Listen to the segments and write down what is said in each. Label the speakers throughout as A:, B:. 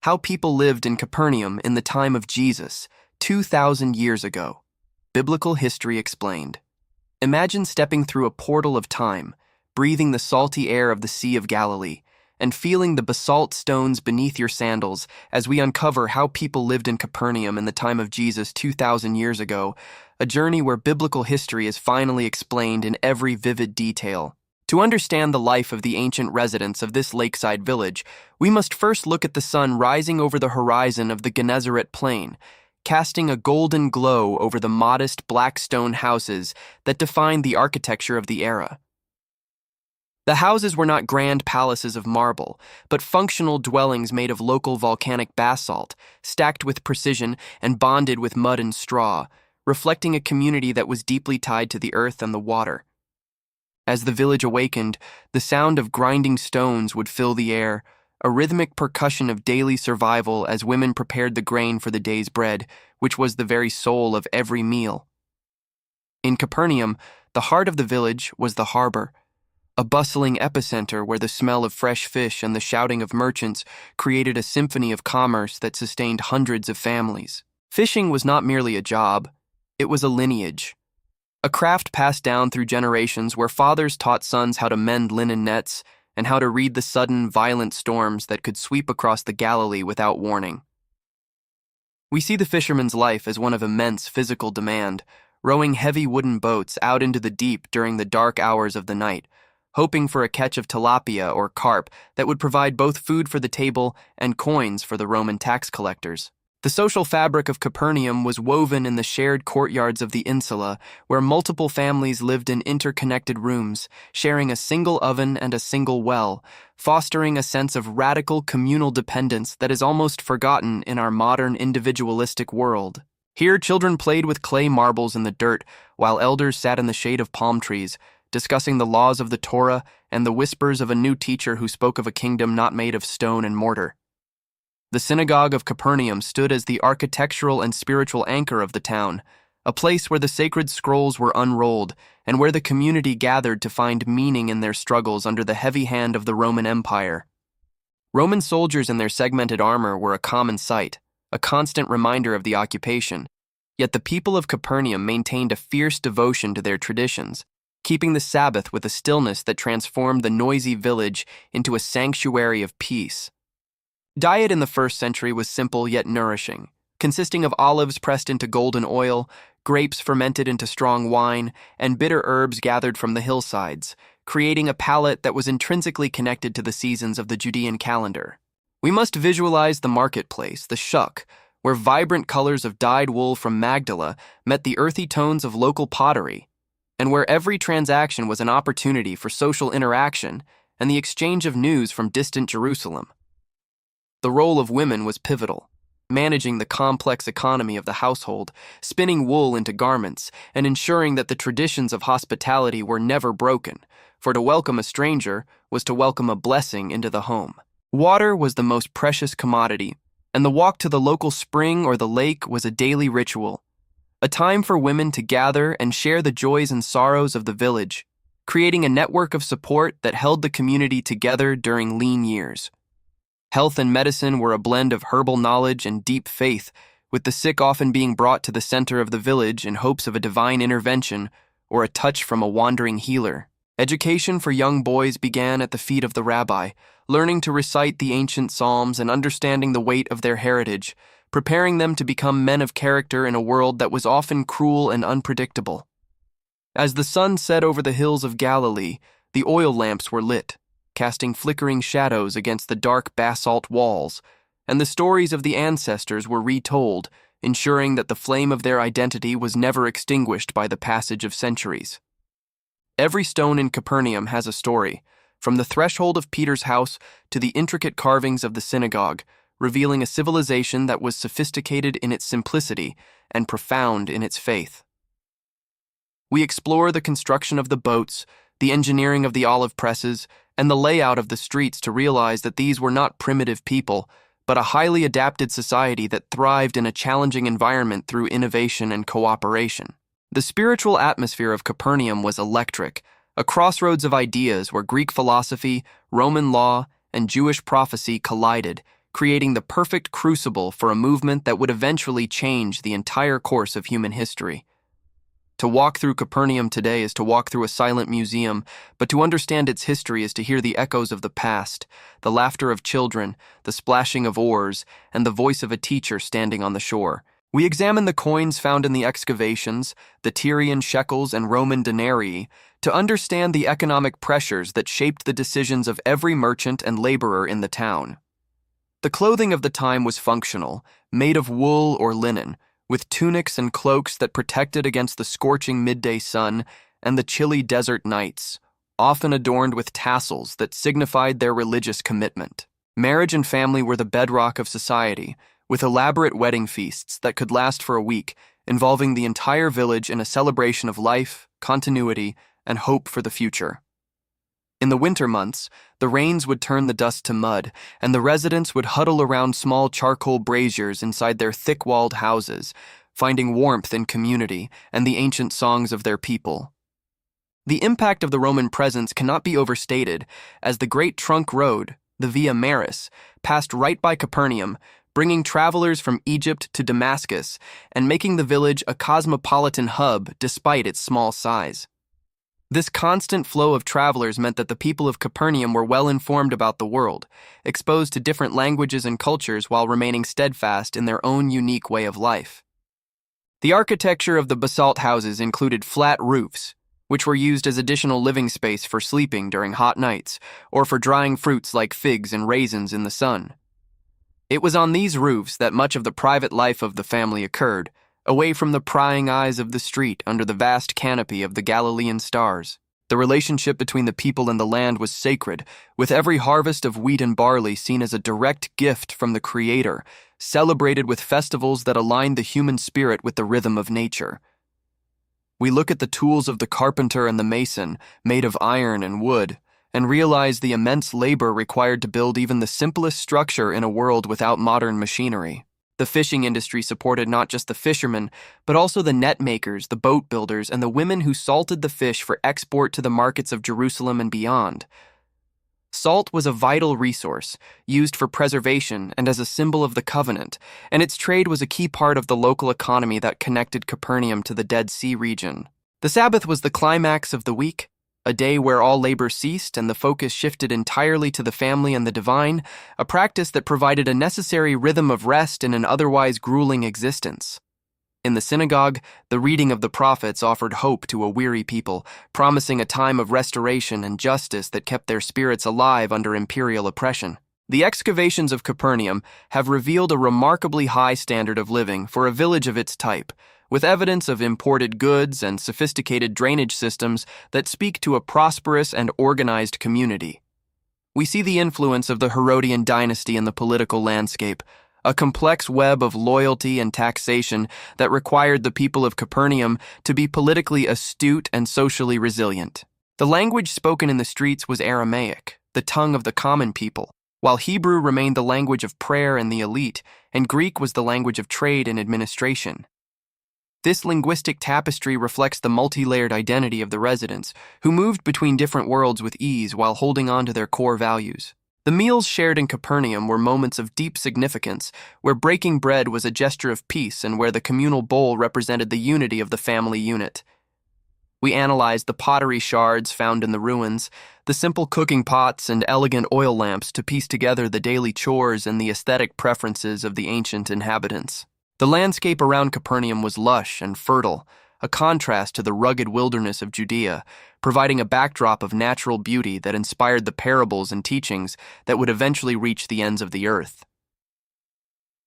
A: How people lived in Capernaum in the time of Jesus, 2,000 years ago. Biblical history explained. Imagine stepping through a portal of time, breathing the salty air of the Sea of Galilee, and feeling the basalt stones beneath your sandals as we uncover how people lived in Capernaum in the time of Jesus 2,000 years ago, a journey where biblical history is finally explained in every vivid detail. To understand the life of the ancient residents of this lakeside village, we must first look at the sun rising over the horizon of the Gennesaret Plain, casting a golden glow over the modest black stone houses that defined the architecture of the era. The houses were not grand palaces of marble, but functional dwellings made of local volcanic basalt, stacked with precision and bonded with mud and straw, reflecting a community that was deeply tied to the earth and the water. As the village awakened, the sound of grinding stones would fill the air, a rhythmic percussion of daily survival as women prepared the grain for the day's bread, which was the very soul of every meal. In Capernaum, the heart of the village was the harbor, a bustling epicenter where the smell of fresh fish and the shouting of merchants created a symphony of commerce that sustained hundreds of families. Fishing was not merely a job, it was a lineage. A craft passed down through generations where fathers taught sons how to mend linen nets and how to read the sudden, violent storms that could sweep across the Galilee without warning. We see the fisherman's life as one of immense physical demand, rowing heavy wooden boats out into the deep during the dark hours of the night, hoping for a catch of tilapia or carp that would provide both food for the table and coins for the Roman tax collectors. The social fabric of Capernaum was woven in the shared courtyards of the insula, where multiple families lived in interconnected rooms, sharing a single oven and a single well, fostering a sense of radical communal dependence that is almost forgotten in our modern individualistic world. Here, children played with clay marbles in the dirt, while elders sat in the shade of palm trees, discussing the laws of the Torah and the whispers of a new teacher who spoke of a kingdom not made of stone and mortar. The synagogue of Capernaum stood as the architectural and spiritual anchor of the town, a place where the sacred scrolls were unrolled and where the community gathered to find meaning in their struggles under the heavy hand of the Roman Empire. Roman soldiers in their segmented armor were a common sight, a constant reminder of the occupation, yet the people of Capernaum maintained a fierce devotion to their traditions, keeping the Sabbath with a stillness that transformed the noisy village into a sanctuary of peace. Diet in the first century was simple yet nourishing, consisting of olives pressed into golden oil, grapes fermented into strong wine, and bitter herbs gathered from the hillsides, creating a palate that was intrinsically connected to the seasons of the Judean calendar. We must visualize the marketplace, the shuk, where vibrant colors of dyed wool from Magdala met the earthy tones of local pottery, and where every transaction was an opportunity for social interaction and the exchange of news from distant Jerusalem. The role of women was pivotal, managing the complex economy of the household, spinning wool into garments, and ensuring that the traditions of hospitality were never broken, for to welcome a stranger was to welcome a blessing into the home. Water was the most precious commodity, and the walk to the local spring or the lake was a daily ritual, a time for women to gather and share the joys and sorrows of the village, creating a network of support that held the community together during lean years. Health and medicine were a blend of herbal knowledge and deep faith, with the sick often being brought to the center of the village in hopes of a divine intervention or a touch from a wandering healer. Education for young boys began at the feet of the rabbi, learning to recite the ancient psalms and understanding the weight of their heritage, preparing them to become men of character in a world that was often cruel and unpredictable. As the sun set over the hills of Galilee, the oil lamps were lit, casting flickering shadows against the dark basalt walls, and the stories of the ancestors were retold, ensuring that the flame of their identity was never extinguished by the passage of centuries. Every stone in Capernaum has a story, from the threshold of Peter's house to the intricate carvings of the synagogue, revealing a civilization that was sophisticated in its simplicity and profound in its faith. We explore the construction of the boats, the engineering of the olive presses, and the layout of the streets to realize that these were not primitive people, but a highly adapted society that thrived in a challenging environment through innovation and cooperation. The spiritual atmosphere of Capernaum was electric, a crossroads of ideas where Greek philosophy, Roman law, and Jewish prophecy collided, creating the perfect crucible for a movement that would eventually change the entire course of human history. To walk through Capernaum today is to walk through a silent museum, but to understand its history is to hear the echoes of the past, the laughter of children, the splashing of oars, and the voice of a teacher standing on the shore. We examine the coins found in the excavations, the Tyrian shekels and Roman denarii, to understand the economic pressures that shaped the decisions of every merchant and laborer in the town. The clothing of the time was functional, made of wool or linen, with tunics and cloaks that protected against the scorching midday sun and the chilly desert nights, often adorned with tassels that signified their religious commitment. Marriage and family were the bedrock of society, with elaborate wedding feasts that could last for a week, involving the entire village in a celebration of life, continuity, and hope for the future. In the winter months, the rains would turn the dust to mud, and the residents would huddle around small charcoal braziers inside their thick-walled houses, finding warmth in community and the ancient songs of their people. The impact of the Roman presence cannot be overstated, as the Great Trunk Road, the Via Maris, passed right by Capernaum, bringing travelers from Egypt to Damascus and making the village a cosmopolitan hub despite its small size. This constant flow of travelers meant that the people of Capernaum were well informed about the world, exposed to different languages and cultures while remaining steadfast in their own unique way of life. The architecture of the basalt houses included flat roofs, which were used as additional living space for sleeping during hot nights or for drying fruits like figs and raisins in the sun. It was on these roofs that much of the private life of the family occurred, away from the prying eyes of the street under the vast canopy of the Galilean stars. The relationship between the people and the land was sacred, with every harvest of wheat and barley seen as a direct gift from the Creator, celebrated with festivals that aligned the human spirit with the rhythm of nature. We look at the tools of the carpenter and the mason, made of iron and wood, and realize the immense labor required to build even the simplest structure in a world without modern machinery. The fishing industry supported not just the fishermen, but also the net makers, the boat builders, and the women who salted the fish for export to the markets of Jerusalem and beyond. Salt was a vital resource, used for preservation and as a symbol of the covenant, and its trade was a key part of the local economy that connected Capernaum to the Dead Sea region. The Sabbath was the climax of the week, a day where all labor ceased and the focus shifted entirely to the family and the divine, a practice that provided a necessary rhythm of rest in an otherwise grueling existence. In the synagogue, the reading of the prophets offered hope to a weary people, promising a time of restoration and justice that kept their spirits alive under imperial oppression. The excavations of Capernaum have revealed a remarkably high standard of living for a village of its type, with evidence of imported goods and sophisticated drainage systems that speak to a prosperous and organized community. We see the influence of the Herodian dynasty in the political landscape, a complex web of loyalty and taxation that required the people of Capernaum to be politically astute and socially resilient. The language spoken in the streets was Aramaic, the tongue of the common people, while Hebrew remained the language of prayer and the elite, and Greek was the language of trade and administration. This linguistic tapestry reflects the multi-layered identity of the residents, who moved between different worlds with ease while holding on to their core values. The meals shared in Capernaum were moments of deep significance, where breaking bread was a gesture of peace and where the communal bowl represented the unity of the family unit. We analyzed the pottery shards found in the ruins, the simple cooking pots and elegant oil lamps to piece together the daily chores and the aesthetic preferences of the ancient inhabitants. The landscape around Capernaum was lush and fertile, a contrast to the rugged wilderness of Judea, providing a backdrop of natural beauty that inspired the parables and teachings that would eventually reach the ends of the earth.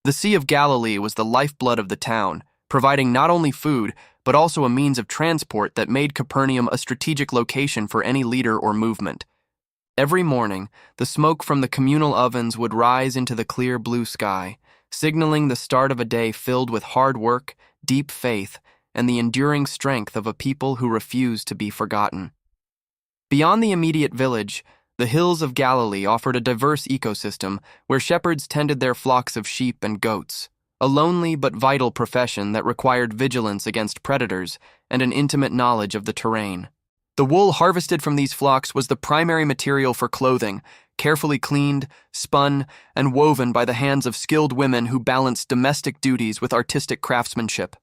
A: The Sea of Galilee was the lifeblood of the town, providing not only food, but also a means of transport that made Capernaum a strategic location for any leader or movement. Every morning, the smoke from the communal ovens would rise into the clear blue sky, signaling the start of a day filled with hard work, deep faith, and the enduring strength of a people who refused to be forgotten. Beyond the immediate village, the hills of Galilee offered a diverse ecosystem where shepherds tended their flocks of sheep and goats, a lonely but vital profession that required vigilance against predators and an intimate knowledge of the terrain. The wool harvested from these flocks was the primary material for clothing, carefully cleaned, spun, and woven by the hands of skilled women who balanced domestic duties with artistic craftsmanship.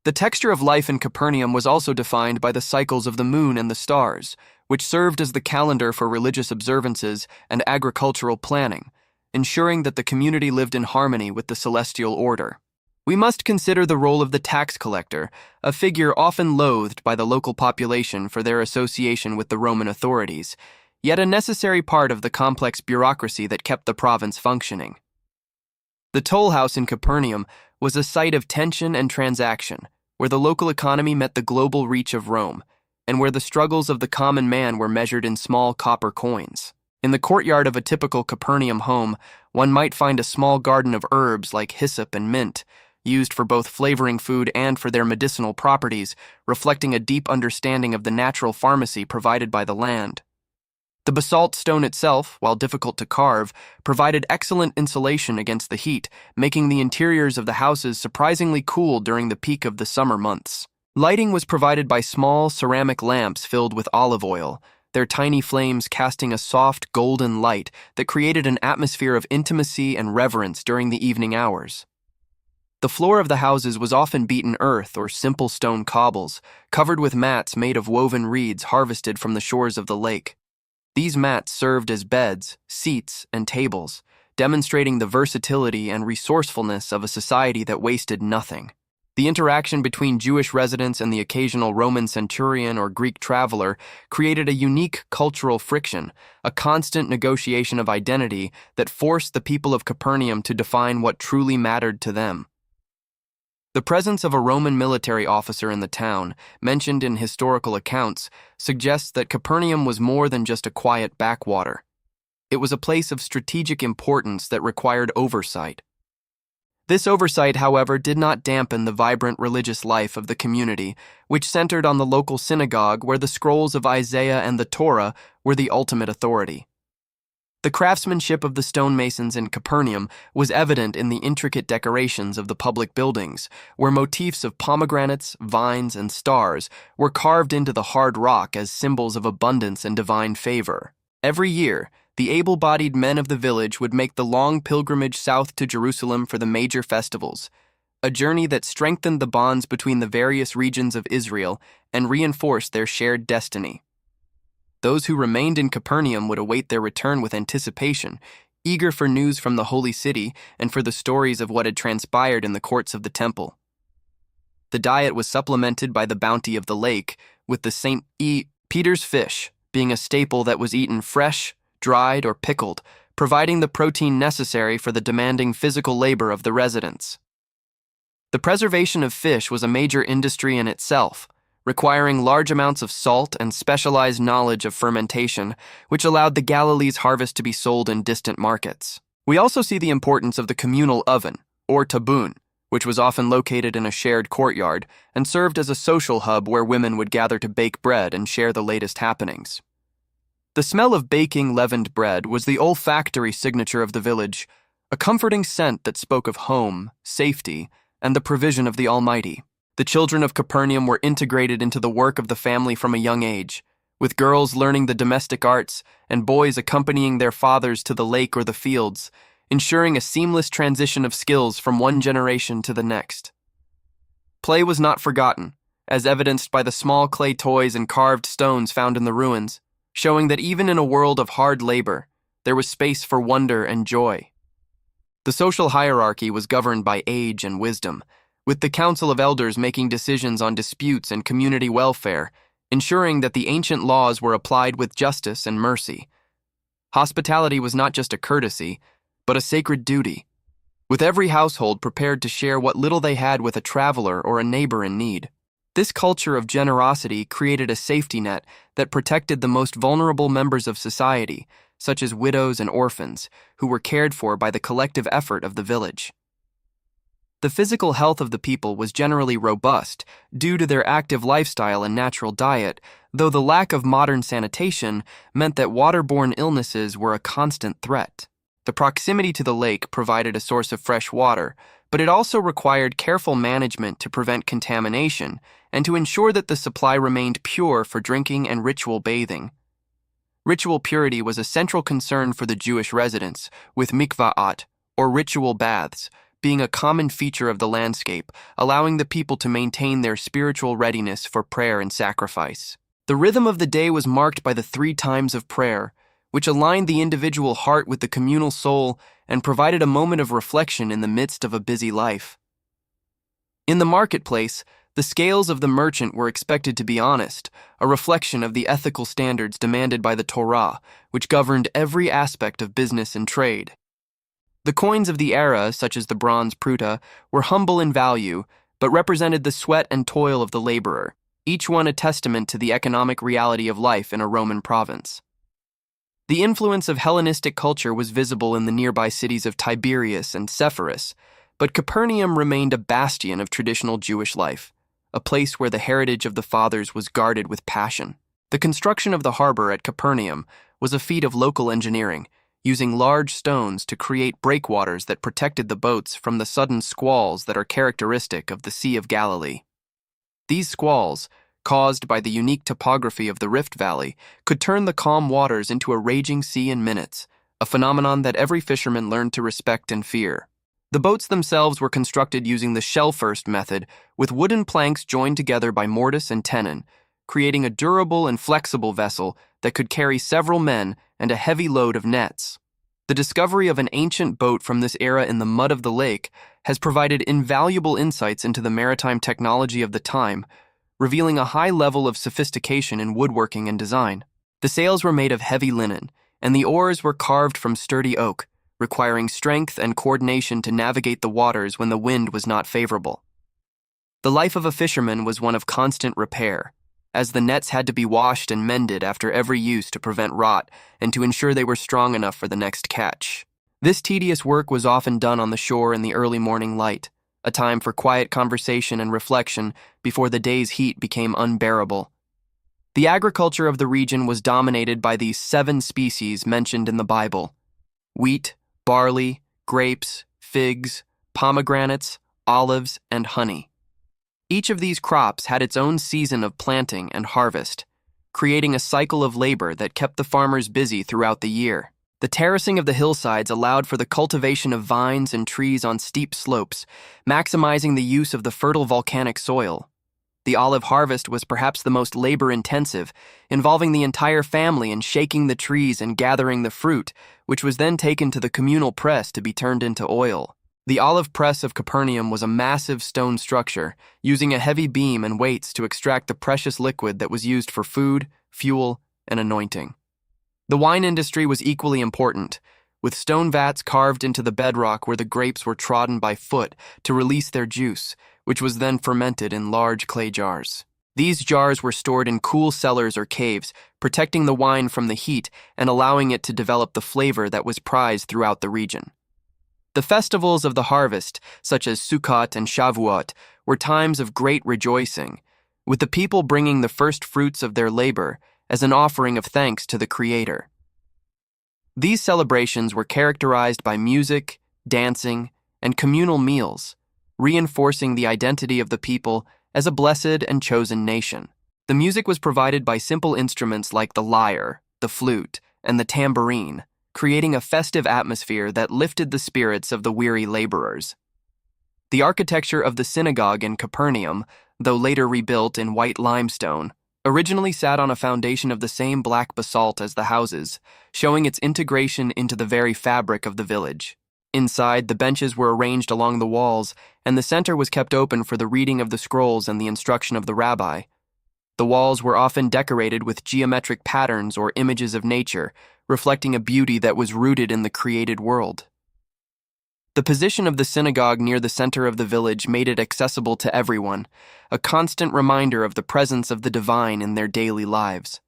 A: The texture of life in Capernaum was also defined by the cycles of the moon and the stars, which served as the calendar for religious observances and agricultural planning, ensuring that the community lived in harmony with the celestial order. We must consider the role of the tax collector, a figure often loathed by the local population for their association with the Roman authorities, yet a necessary part of the complex bureaucracy that kept the province functioning. The toll house in Capernaum was a site of tension and transaction, where the local economy met the global reach of Rome, and where the struggles of the common man were measured in small copper coins. In the courtyard of a typical Capernaum home, one might find a small garden of herbs like hyssop and mint, used for both flavoring food and for their medicinal properties, reflecting a deep understanding of the natural pharmacy provided by the land. The basalt stone itself, while difficult to carve, provided excellent insulation against the heat, making the interiors of the houses surprisingly cool during the peak of the summer months. Lighting was provided by small ceramic lamps filled with olive oil, their tiny flames casting a soft golden light that created an atmosphere of intimacy and reverence during the evening hours. The floor of the houses was often beaten earth or simple stone cobbles, covered with mats made of woven reeds harvested from the shores of the lake. These mats served as beds, seats, and tables, demonstrating the versatility and resourcefulness of a society that wasted nothing. The interaction between Jewish residents and the occasional Roman centurion or Greek traveler created a unique cultural friction, a constant negotiation of identity that forced the people of Capernaum to define what truly mattered to them. The presence of a Roman military officer in the town, mentioned in historical accounts, suggests that Capernaum was more than just a quiet backwater. It was a place of strategic importance that required oversight. This oversight, however, did not dampen the vibrant religious life of the community, which centered on the local synagogue where the scrolls of Isaiah and the Torah were the ultimate authority. The craftsmanship of the stonemasons in Capernaum was evident in the intricate decorations of the public buildings, where motifs of pomegranates, vines, and stars were carved into the hard rock as symbols of abundance and divine favor. Every year, the able-bodied men of the village would make the long pilgrimage south to Jerusalem for the major festivals, a journey that strengthened the bonds between the various regions of Israel and reinforced their shared destiny. Those who remained in Capernaum would await their return with anticipation, eager for news from the holy city and for the stories of what had transpired in the courts of the temple. The diet was supplemented by the bounty of the lake, with the St. Peter's fish being a staple that was eaten fresh, dried, or pickled, providing the protein necessary for the demanding physical labor of the residents. The preservation of fish was a major industry in itself, requiring large amounts of salt and specialized knowledge of fermentation, which allowed the Galilee's harvest to be sold in distant markets. We also see the importance of the communal oven, or tabun, which was often located in a shared courtyard and served as a social hub where women would gather to bake bread and share the latest happenings. The smell of baking leavened bread was the olfactory signature of the village, a comforting scent that spoke of home, safety, and the provision of the Almighty. The children of Capernaum were integrated into the work of the family from a young age, with girls learning the domestic arts and boys accompanying their fathers to the lake or the fields, ensuring a seamless transition of skills from one generation to the next. Play was not forgotten, as evidenced by the small clay toys and carved stones found in the ruins, showing that even in a world of hard labor, there was space for wonder and joy. The social hierarchy was governed by age and wisdom, with the Council of Elders making decisions on disputes and community welfare, ensuring that the ancient laws were applied with justice and mercy. Hospitality was not just a courtesy, but a sacred duty, with every household prepared to share what little they had with a traveler or a neighbor in need. This culture of generosity created a safety net that protected the most vulnerable members of society, such as widows and orphans, who were cared for by the collective effort of the village. The physical health of the people was generally robust due to their active lifestyle and natural diet, though the lack of modern sanitation meant that waterborne illnesses were a constant threat. The proximity to the lake provided a source of fresh water, but it also required careful management to prevent contamination and to ensure that the supply remained pure for drinking and ritual bathing. Ritual purity was a central concern for the Jewish residents, with mikva'at, or ritual baths, being a common feature of the landscape, allowing the people to maintain their spiritual readiness for prayer and sacrifice. The rhythm of the day was marked by the 3 times of prayer, which aligned the individual heart with the communal soul and provided a moment of reflection in the midst of a busy life. In the marketplace, the scales of the merchant were expected to be honest, a reflection of the ethical standards demanded by the Torah, which governed every aspect of business and trade. The coins of the era, such as the bronze pruta, were humble in value, but represented the sweat and toil of the laborer, each one a testament to the economic reality of life in a Roman province. The influence of Hellenistic culture was visible in the nearby cities of Tiberias and Sepphoris, but Capernaum remained a bastion of traditional Jewish life, a place where the heritage of the fathers was guarded with passion. The construction of the harbor at Capernaum was a feat of local engineering, using large stones to create breakwaters that protected the boats from the sudden squalls that are characteristic of the Sea of Galilee. These squalls, caused by the unique topography of the Rift Valley, could turn the calm waters into a raging sea in minutes, a phenomenon that every fisherman learned to respect and fear. The boats themselves were constructed using the shell-first method, with wooden planks joined together by mortise and tenon, creating a durable and flexible vessel that could carry several men and a heavy load of nets. The discovery of an ancient boat from this era in the mud of the lake has provided invaluable insights into the maritime technology of the time, revealing a high level of sophistication in woodworking and design. The sails were made of heavy linen, and the oars were carved from sturdy oak, requiring strength and coordination to navigate the waters when the wind was not favorable. The life of a fisherman was one of constant repair, as the nets had to be washed and mended after every use to prevent rot and to ensure they were strong enough for the next catch. This tedious work was often done on the shore in the early morning light, a time for quiet conversation and reflection before the day's heat became unbearable. The agriculture of the region was dominated by these 7 species mentioned in the Bible: wheat, barley, grapes, figs, pomegranates, olives, and honey. Each of these crops had its own season of planting and harvest, creating a cycle of labor that kept the farmers busy throughout the year. The terracing of the hillsides allowed for the cultivation of vines and trees on steep slopes, maximizing the use of the fertile volcanic soil. The olive harvest was perhaps the most labor-intensive, involving the entire family in shaking the trees and gathering the fruit, which was then taken to the communal press to be turned into oil. The olive press of Capernaum was a massive stone structure, using a heavy beam and weights to extract the precious liquid that was used for food, fuel, and anointing. The wine industry was equally important, with stone vats carved into the bedrock where the grapes were trodden by foot to release their juice, which was then fermented in large clay jars. These jars were stored in cool cellars or caves, protecting the wine from the heat and allowing it to develop the flavor that was prized throughout the region. The festivals of the harvest, such as Sukkot and Shavuot, were times of great rejoicing, with the people bringing the first fruits of their labor as an offering of thanks to the Creator. These celebrations were characterized by music, dancing, and communal meals, reinforcing the identity of the people as a blessed and chosen nation. The music was provided by simple instruments like the lyre, the flute, and the tambourine, creating a festive atmosphere that lifted the spirits of the weary laborers. The architecture of the synagogue in Capernaum, though later rebuilt in white limestone, originally sat on a foundation of the same black basalt as the houses, showing its integration into the very fabric of the village. Inside, the benches were arranged along the walls, and the center was kept open for the reading of the scrolls and the instruction of the rabbi. The walls were often decorated with geometric patterns or images of nature, reflecting a beauty that was rooted in the created world. The position of the synagogue near the center of the village made it accessible to everyone, a constant reminder of the presence of the divine in their daily lives.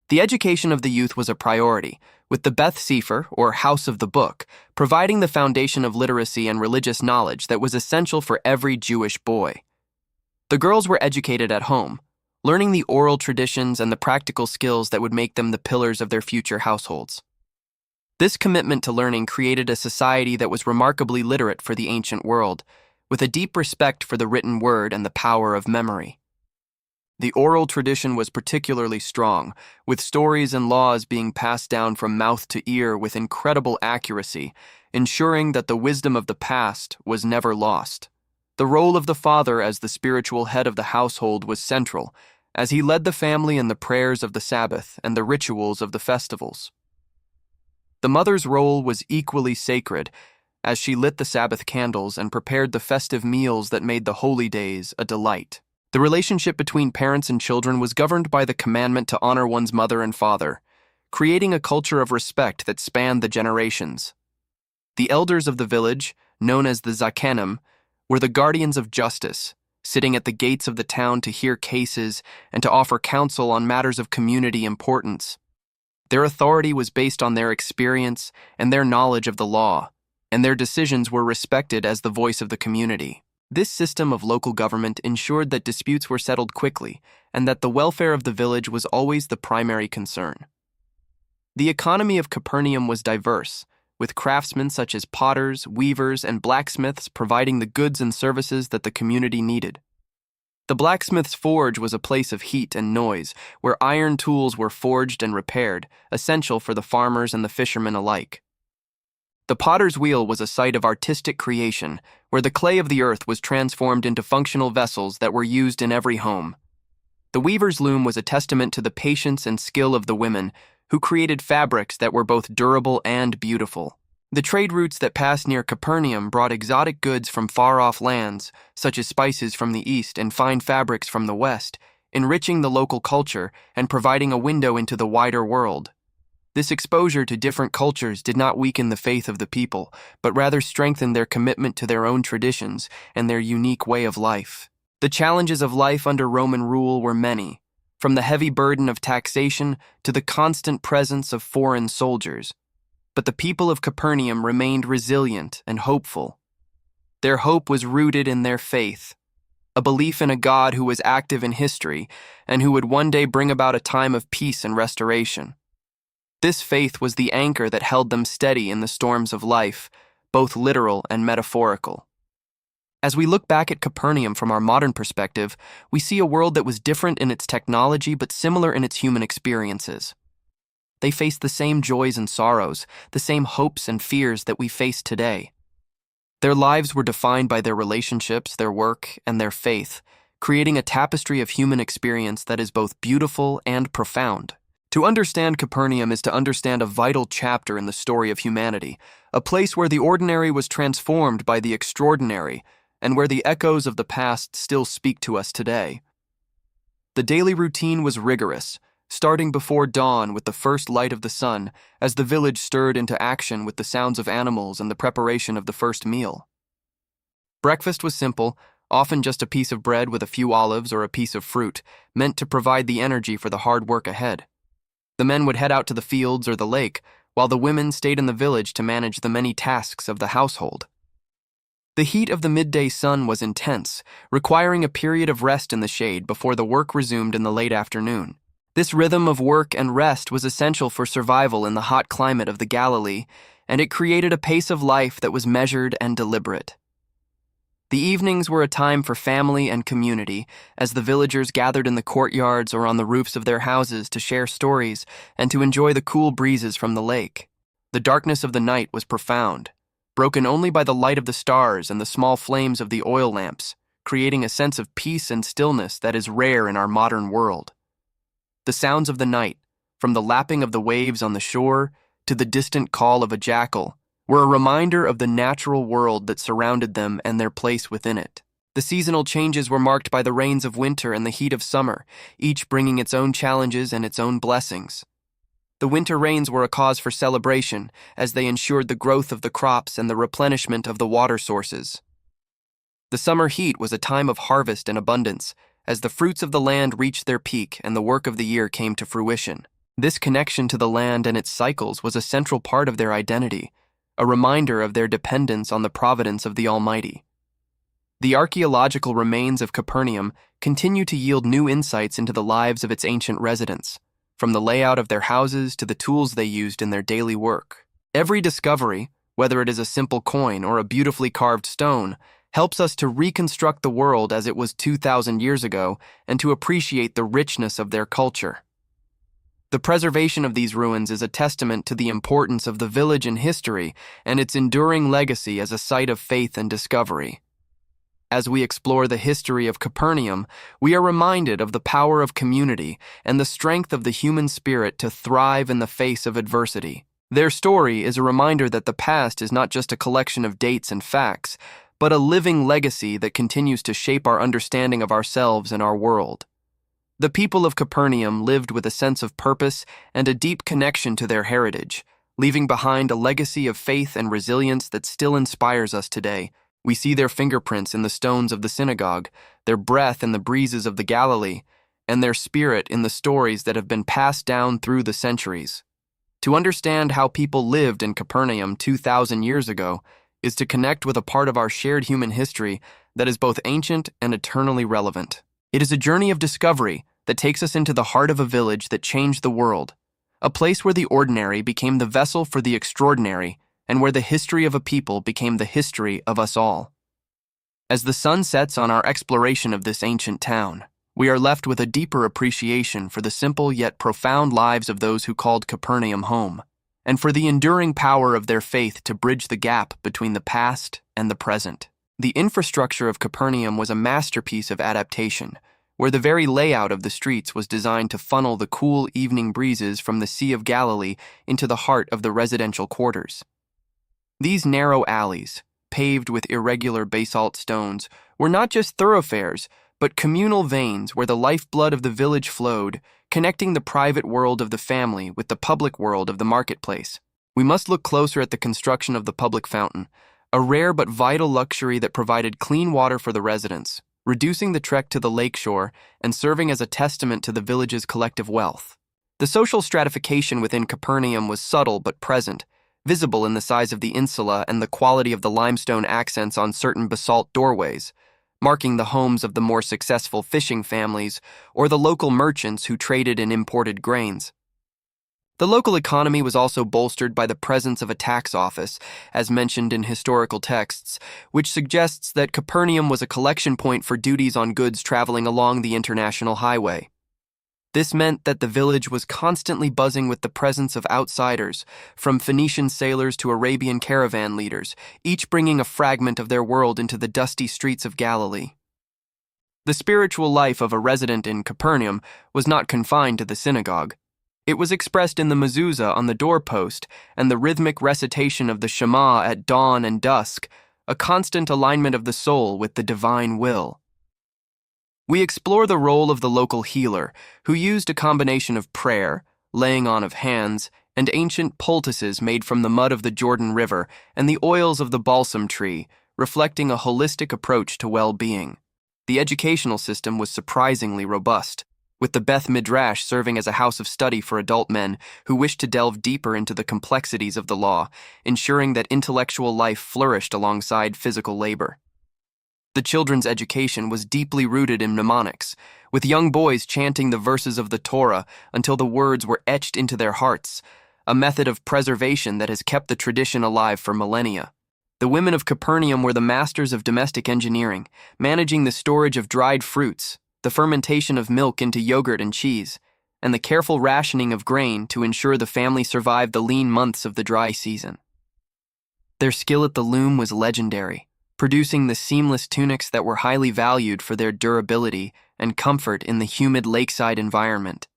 A: The education of the youth was a priority, with the Beth Sefer, or House of the Book, providing the foundation of literacy and religious knowledge that was essential for every Jewish boy. The girls were educated at home, learning the oral traditions and the practical skills that would make them the pillars of their future households. This commitment to learning created a society that was remarkably literate for the ancient world, with a deep respect for the written word and the power of memory. The oral tradition was particularly strong, with stories and laws being passed down from mouth to ear with incredible accuracy, ensuring that the wisdom of the past was never lost. The role of the father as the spiritual head of the household was central, as he led the family in the prayers of the Sabbath and the rituals of the festivals. The mother's role was equally sacred, as she lit the Sabbath candles and prepared the festive meals that made the holy days a delight. The relationship between parents and children was governed by the commandment to honor one's mother and father, creating a culture of respect that spanned the generations. The elders of the village, known as the Zakenim, were the guardians of justice, sitting at the gates of the town to hear cases and to offer counsel on matters of community importance. Their authority was based on their experience and their knowledge of the law, and their decisions were respected as the voice of the community. This system of local government ensured that disputes were settled quickly and that the welfare of the village was always the primary concern. The economy of Capernaum was diverse, with craftsmen such as potters, weavers, and blacksmiths providing the goods and services that the community needed. The blacksmith's forge was a place of heat and noise, where iron tools were forged and repaired, essential for the farmers and the fishermen alike. The potter's wheel was a site of artistic creation, where the clay of the earth was transformed into functional vessels that were used in every home. The weaver's loom was a testament to the patience and skill of the women, who created fabrics that were both durable and beautiful. The trade routes that passed near Capernaum brought exotic goods from far-off lands, such as spices from the east and fine fabrics from the west, enriching the local culture and providing a window into the wider world. This exposure to different cultures did not weaken the faith of the people, but rather strengthened their commitment to their own traditions and their unique way of life. The challenges of life under Roman rule were many, from the heavy burden of taxation to the constant presence of foreign soldiers. But the people of Capernaum remained resilient and hopeful. Their hope was rooted in their faith, a belief in a God who was active in history and who would one day bring about a time of peace and restoration. This faith was the anchor that held them steady in the storms of life, both literal and metaphorical. As we look back at Capernaum from our modern perspective, we see a world that was different in its technology but similar in its human experiences. They faced the same joys and sorrows, the same hopes and fears that we face today. Their lives were defined by their relationships, their work, and their faith, creating a tapestry of human experience that is both beautiful and profound. To understand Capernaum is to understand a vital chapter in the story of humanity, a place where the ordinary was transformed by the extraordinary, and where the echoes of the past still speak to us today. The daily routine was rigorous, starting before dawn with the first light of the sun, as the village stirred into action with the sounds of animals and the preparation of the first meal. Breakfast was simple, often just a piece of bread with a few olives or a piece of fruit, meant to provide the energy for the hard work ahead. The men would head out to the fields or the lake, while the women stayed in the village to manage the many tasks of the household. The heat of the midday sun was intense, requiring a period of rest in the shade before the work resumed in the late afternoon. This rhythm of work and rest was essential for survival in the hot climate of the Galilee, and it created a pace of life that was measured and deliberate. The evenings were a time for family and community, as the villagers gathered in the courtyards or on the roofs of their houses to share stories and to enjoy the cool breezes from the lake. The darkness of the night was profound, broken only by the light of the stars and the small flames of the oil lamps, creating a sense of peace and stillness that is rare in our modern world. The sounds of the night, from the lapping of the waves on the shore to the distant call of a jackal, were a reminder of the natural world that surrounded them and their place within it. The seasonal changes were marked by the rains of winter and the heat of summer, each bringing its own challenges and its own blessings. The winter rains were a cause for celebration, as they ensured the growth of the crops and the replenishment of the water sources. The summer heat was a time of harvest and abundance, as the fruits of the land reached their peak and the work of the year came to fruition. This connection to the land and its cycles was a central part of their identity, a reminder of their dependence on the providence of the Almighty. The archaeological remains of Capernaum continue to yield new insights into the lives of its ancient residents, from the layout of their houses to the tools they used in their daily work. Every discovery, whether it is a simple coin or a beautifully carved stone, helps us to reconstruct the world as it was 2,000 years ago and to appreciate the richness of their culture. The preservation of these ruins is a testament to the importance of the village in history and its enduring legacy as a site of faith and discovery. As we explore the history of Capernaum, we are reminded of the power of community and the strength of the human spirit to thrive in the face of adversity. Their story is a reminder that the past is not just a collection of dates and facts, but a living legacy that continues to shape our understanding of ourselves and our world. The people of Capernaum lived with a sense of purpose and a deep connection to their heritage, leaving behind a legacy of faith and resilience that still inspires us today. We see their fingerprints in the stones of the synagogue, their breath in the breezes of the Galilee, and their spirit in the stories that have been passed down through the centuries. To understand how people lived in Capernaum 2,000 years ago is to connect with a part of our shared human history that is both ancient and eternally relevant. It is a journey of discovery that takes us into the heart of a village that changed the world, a place where the ordinary became the vessel for the extraordinary, and where the history of a people became the history of us all. As the sun sets on our exploration of this ancient town, we are left with a deeper appreciation for the simple yet profound lives of those who called Capernaum home, and for the enduring power of their faith to bridge the gap between the past and the present. The infrastructure of Capernaum was a masterpiece of adaptation, where the very layout of the streets was designed to funnel the cool evening breezes from the Sea of Galilee into the heart of the residential quarters. These narrow alleys, paved with irregular basalt stones, were not just thoroughfares, but communal veins where the lifeblood of the village flowed, connecting the private world of the family with the public world of the marketplace. We must look closer at the construction of the public fountain, a rare but vital luxury that provided clean water for the residents, reducing the trek to the lakeshore and serving as a testament to the village's collective wealth. The social stratification within Capernaum was subtle but present, visible in the size of the insula and the quality of the limestone accents on certain basalt doorways, marking the homes of the more successful fishing families or the local merchants who traded in imported grains. The local economy was also bolstered by the presence of a tax office, as mentioned in historical texts, which suggests that Capernaum was a collection point for duties on goods traveling along the international highway. This meant that the village was constantly buzzing with the presence of outsiders, from Phoenician sailors to Arabian caravan leaders, each bringing a fragment of their world into the dusty streets of Galilee. The spiritual life of a resident in Capernaum was not confined to the synagogue. It was expressed in the mezuzah on the doorpost and the rhythmic recitation of the Shema at dawn and dusk, a constant alignment of the soul with the divine will. We explore the role of the local healer, who used a combination of prayer, laying on of hands, and ancient poultices made from the mud of the Jordan River and the oils of the balsam tree, reflecting a holistic approach to well-being. The educational system was surprisingly robust, with the Beth Midrash serving as a house of study for adult men who wished to delve deeper into the complexities of the law, ensuring that intellectual life flourished alongside physical labor. The children's education was deeply rooted in mnemonics, with young boys chanting the verses of the Torah until the words were etched into their hearts, a method of preservation that has kept the tradition alive for millennia. The women of Capernaum were the masters of domestic engineering, managing the storage of dried fruits, the fermentation of milk into yogurt and cheese, and the careful rationing of grain to ensure the family survived the lean months of the dry season. Their skill at the loom was legendary, producing the seamless tunics that were highly valued for their durability and comfort in the humid lakeside environment.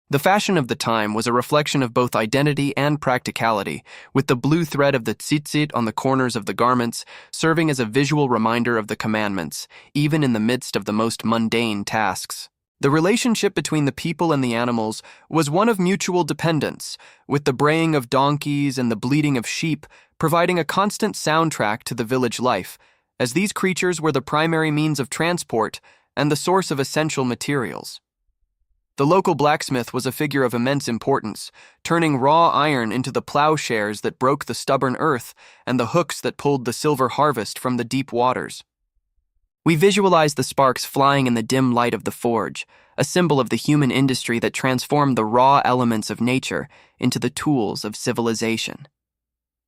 A: The fashion of the time was a reflection of both identity and practicality, with the blue thread of the tzitzit on the corners of the garments serving as a visual reminder of the commandments, even in the midst of the most mundane tasks. The relationship between the people and the animals was one of mutual dependence, with the braying of donkeys and the bleating of sheep providing a constant soundtrack to the village life, as these creatures were the primary means of transport and the source of essential materials. The local blacksmith was a figure of immense importance, turning raw iron into the plowshares that broke the stubborn earth and the hooks that pulled the silver harvest from the deep waters. We visualize the sparks flying in the dim light of the forge, a symbol of the human industry that transformed the raw elements of nature into the tools of civilization.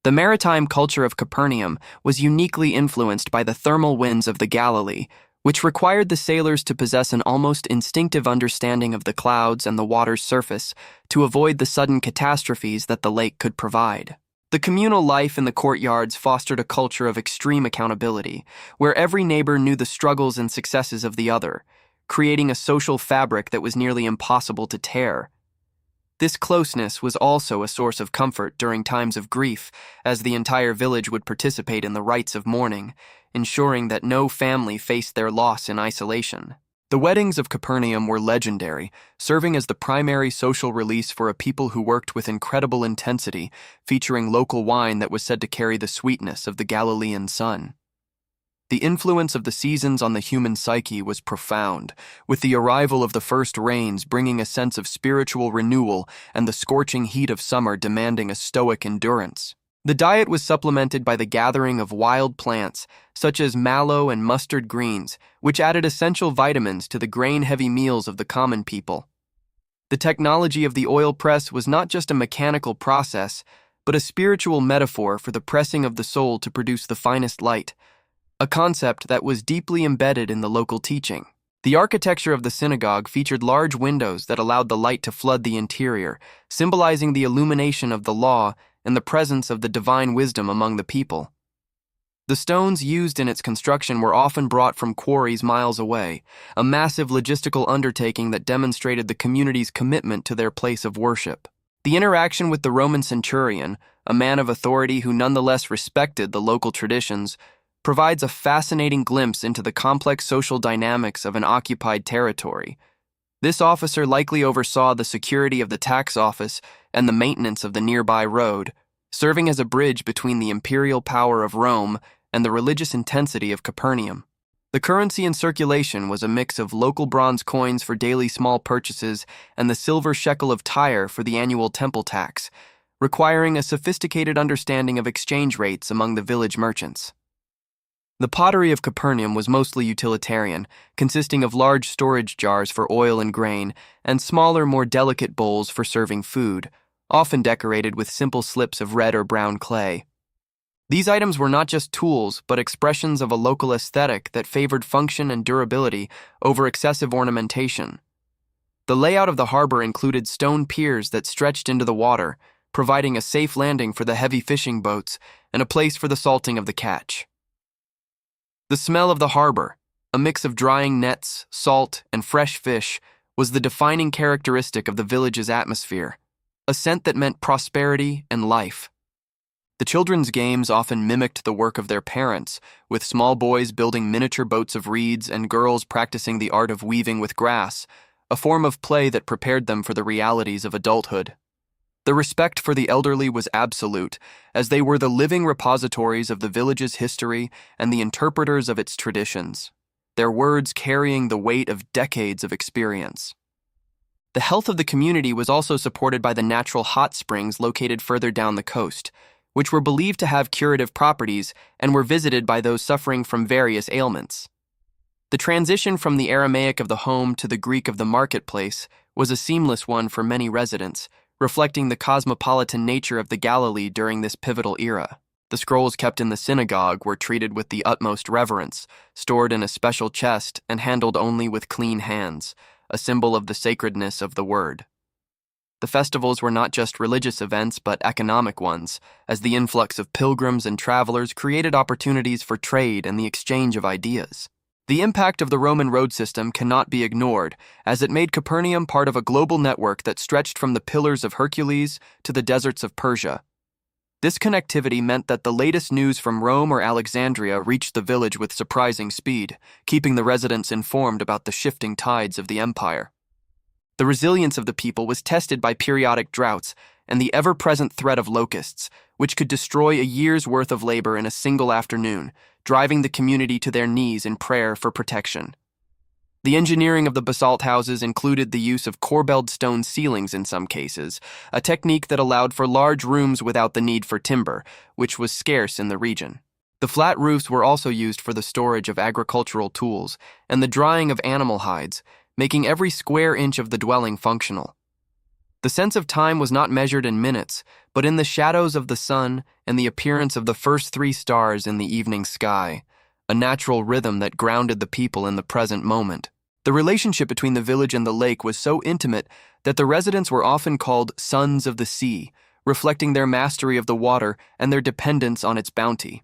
A: The maritime culture of Capernaum was uniquely influenced by the thermal winds of the Galilee, which required the sailors to possess an almost instinctive understanding of the clouds and the water's surface to avoid the sudden catastrophes that the lake could provide. The communal life in the courtyards fostered a culture of extreme accountability, where every neighbor knew the struggles and successes of the other, creating a social fabric that was nearly impossible to tear. This closeness was also a source of comfort during times of grief, as the entire village would participate in the rites of mourning, ensuring that no family faced their loss in isolation. The weddings of Capernaum were legendary, serving as the primary social release for a people who worked with incredible intensity, featuring local wine that was said to carry the sweetness of the Galilean sun. The influence of the seasons on the human psyche was profound, with the arrival of the first rains bringing a sense of spiritual renewal and the scorching heat of summer demanding a stoic endurance. The diet was supplemented by the gathering of wild plants, such as mallow and mustard greens, which added essential vitamins to the grain-heavy meals of the common people. The technology of the oil press was not just a mechanical process, but a spiritual metaphor for the pressing of the soul to produce the finest light, a concept that was deeply embedded in the local teaching. The architecture of the synagogue featured large windows that allowed the light to flood the interior, symbolizing the illumination of the law and the presence of the divine wisdom among the people. The stones used in its construction were often brought from quarries miles away, a massive logistical undertaking that demonstrated the community's commitment to their place of worship. The interaction with the Roman centurion, a man of authority who nonetheless respected the local traditions, provides a fascinating glimpse into the complex social dynamics of an occupied territory. This officer likely oversaw the security of the tax office and the maintenance of the nearby road, serving as a bridge between the imperial power of Rome and the religious intensity of Capernaum. The currency in circulation was a mix of local bronze coins for daily small purchases and the silver shekel of Tyre for the annual temple tax, requiring a sophisticated understanding of exchange rates among the village merchants. The pottery of Capernaum was mostly utilitarian, consisting of large storage jars for oil and grain, and smaller, more delicate bowls for serving food, often decorated with simple slips of red or brown clay. These items were not just tools, but expressions of a local aesthetic that favored function and durability over excessive ornamentation. The layout of the harbor included stone piers that stretched into the water, providing a safe landing for the heavy fishing boats and a place for the salting of the catch. The smell of the harbor, a mix of drying nets, salt, and fresh fish, was the defining characteristic of the village's atmosphere, a scent that meant prosperity and life. The children's games often mimicked the work of their parents, with small boys building miniature boats of reeds and girls practicing the art of weaving with grass, a form of play that prepared them for the realities of adulthood. The respect for the elderly was absolute, as they were the living repositories of the village's history and the interpreters of its traditions, their words carrying the weight of decades of experience. The health of the community was also supported by the natural hot springs located further down the coast, which were believed to have curative properties and were visited by those suffering from various ailments. The transition from the Aramaic of the home to the Greek of the marketplace was a seamless one for many residents, reflecting the cosmopolitan nature of the Galilee during this pivotal era. The scrolls kept in the synagogue were treated with the utmost reverence, stored in a special chest and handled only with clean hands, a symbol of the sacredness of the word. The festivals were not just religious events but economic ones, as the influx of pilgrims and travelers created opportunities for trade and the exchange of ideas. The impact of the Roman road system cannot be ignored, as it made Capernaum part of a global network that stretched from the Pillars of Hercules to the deserts of Persia. This connectivity meant that the latest news from Rome or Alexandria reached the village with surprising speed, keeping the residents informed about the shifting tides of the empire. The resilience of the people was tested by periodic droughts and the ever-present threat of locusts, which could destroy a year's worth of labor in a single afternoon, driving the community to their knees in prayer for protection. The engineering of the basalt houses included the use of corbelled stone ceilings in some cases, a technique that allowed for large rooms without the need for timber, which was scarce in the region. The flat roofs were also used for the storage of agricultural tools and the drying of animal hides, making every square inch of the dwelling functional. The sense of time was not measured in minutes, but in the shadows of the sun and the appearance of the first 3 stars in the evening sky, a natural rhythm that grounded the people in the present moment. The relationship between the village and the lake was so intimate that the residents were often called sons of the sea, reflecting their mastery of the water and their dependence on its bounty.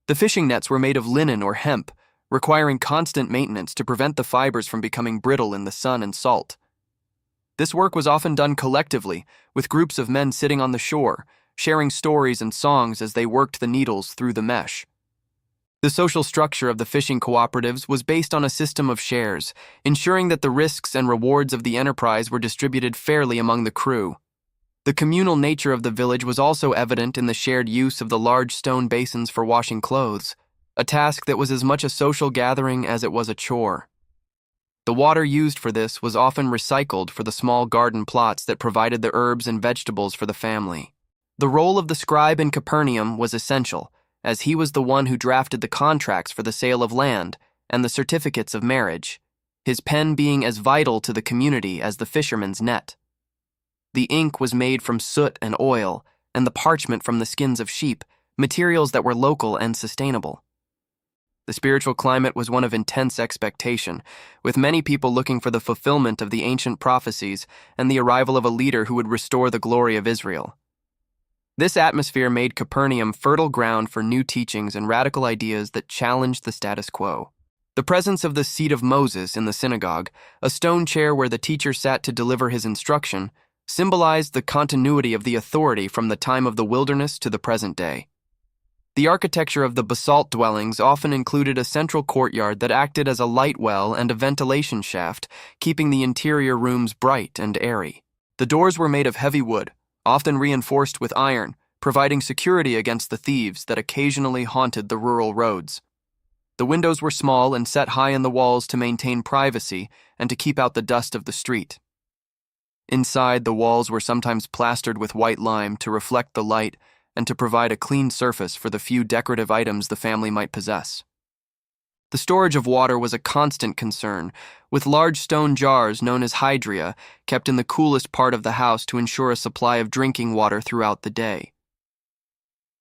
A: The fishing nets were made of linen or hemp, requiring constant maintenance to prevent the fibers from becoming brittle in the sun and salt. This work was often done collectively, with groups of men sitting on the shore, sharing stories and songs as they worked the needles through the mesh. The social structure of the fishing cooperatives was based on a system of shares, ensuring that the risks and rewards of the enterprise were distributed fairly among the crew. The communal nature of the village was also evident in the shared use of the large stone basins for washing clothes, a task that was as much a social gathering as it was a chore. The water used for this was often recycled for the small garden plots that provided the herbs and vegetables for the family. The role of the scribe in Capernaum was essential, as he was the one who drafted the contracts for the sale of land and the certificates of marriage, his pen being as vital to the community as the fisherman's net. The ink was made from soot and oil, and the parchment from the skins of sheep, materials that were local and sustainable. The spiritual climate was one of intense expectation, with many people looking for the fulfillment of the ancient prophecies and the arrival of a leader who would restore the glory of Israel. This atmosphere made Capernaum fertile ground for new teachings and radical ideas that challenged the status quo. The presence of the seat of Moses in the synagogue, a stone chair where the teacher sat to deliver his instruction, symbolized the continuity of the authority from the time of the wilderness to the present day. The architecture of the basalt dwellings often included a central courtyard that acted as a light well and a ventilation shaft, keeping the interior rooms bright and airy. The doors were made of heavy wood, often reinforced with iron, providing security against the thieves that occasionally haunted the rural roads. The windows were small and set high in the walls to maintain privacy and to keep out the dust of the street. Inside, the walls were sometimes plastered with white lime to reflect the light and to provide a clean surface for the few decorative items the family might possess. The storage of water was a constant concern, with large stone jars known as hydria kept in the coolest part of the house to ensure a supply of drinking water throughout the day.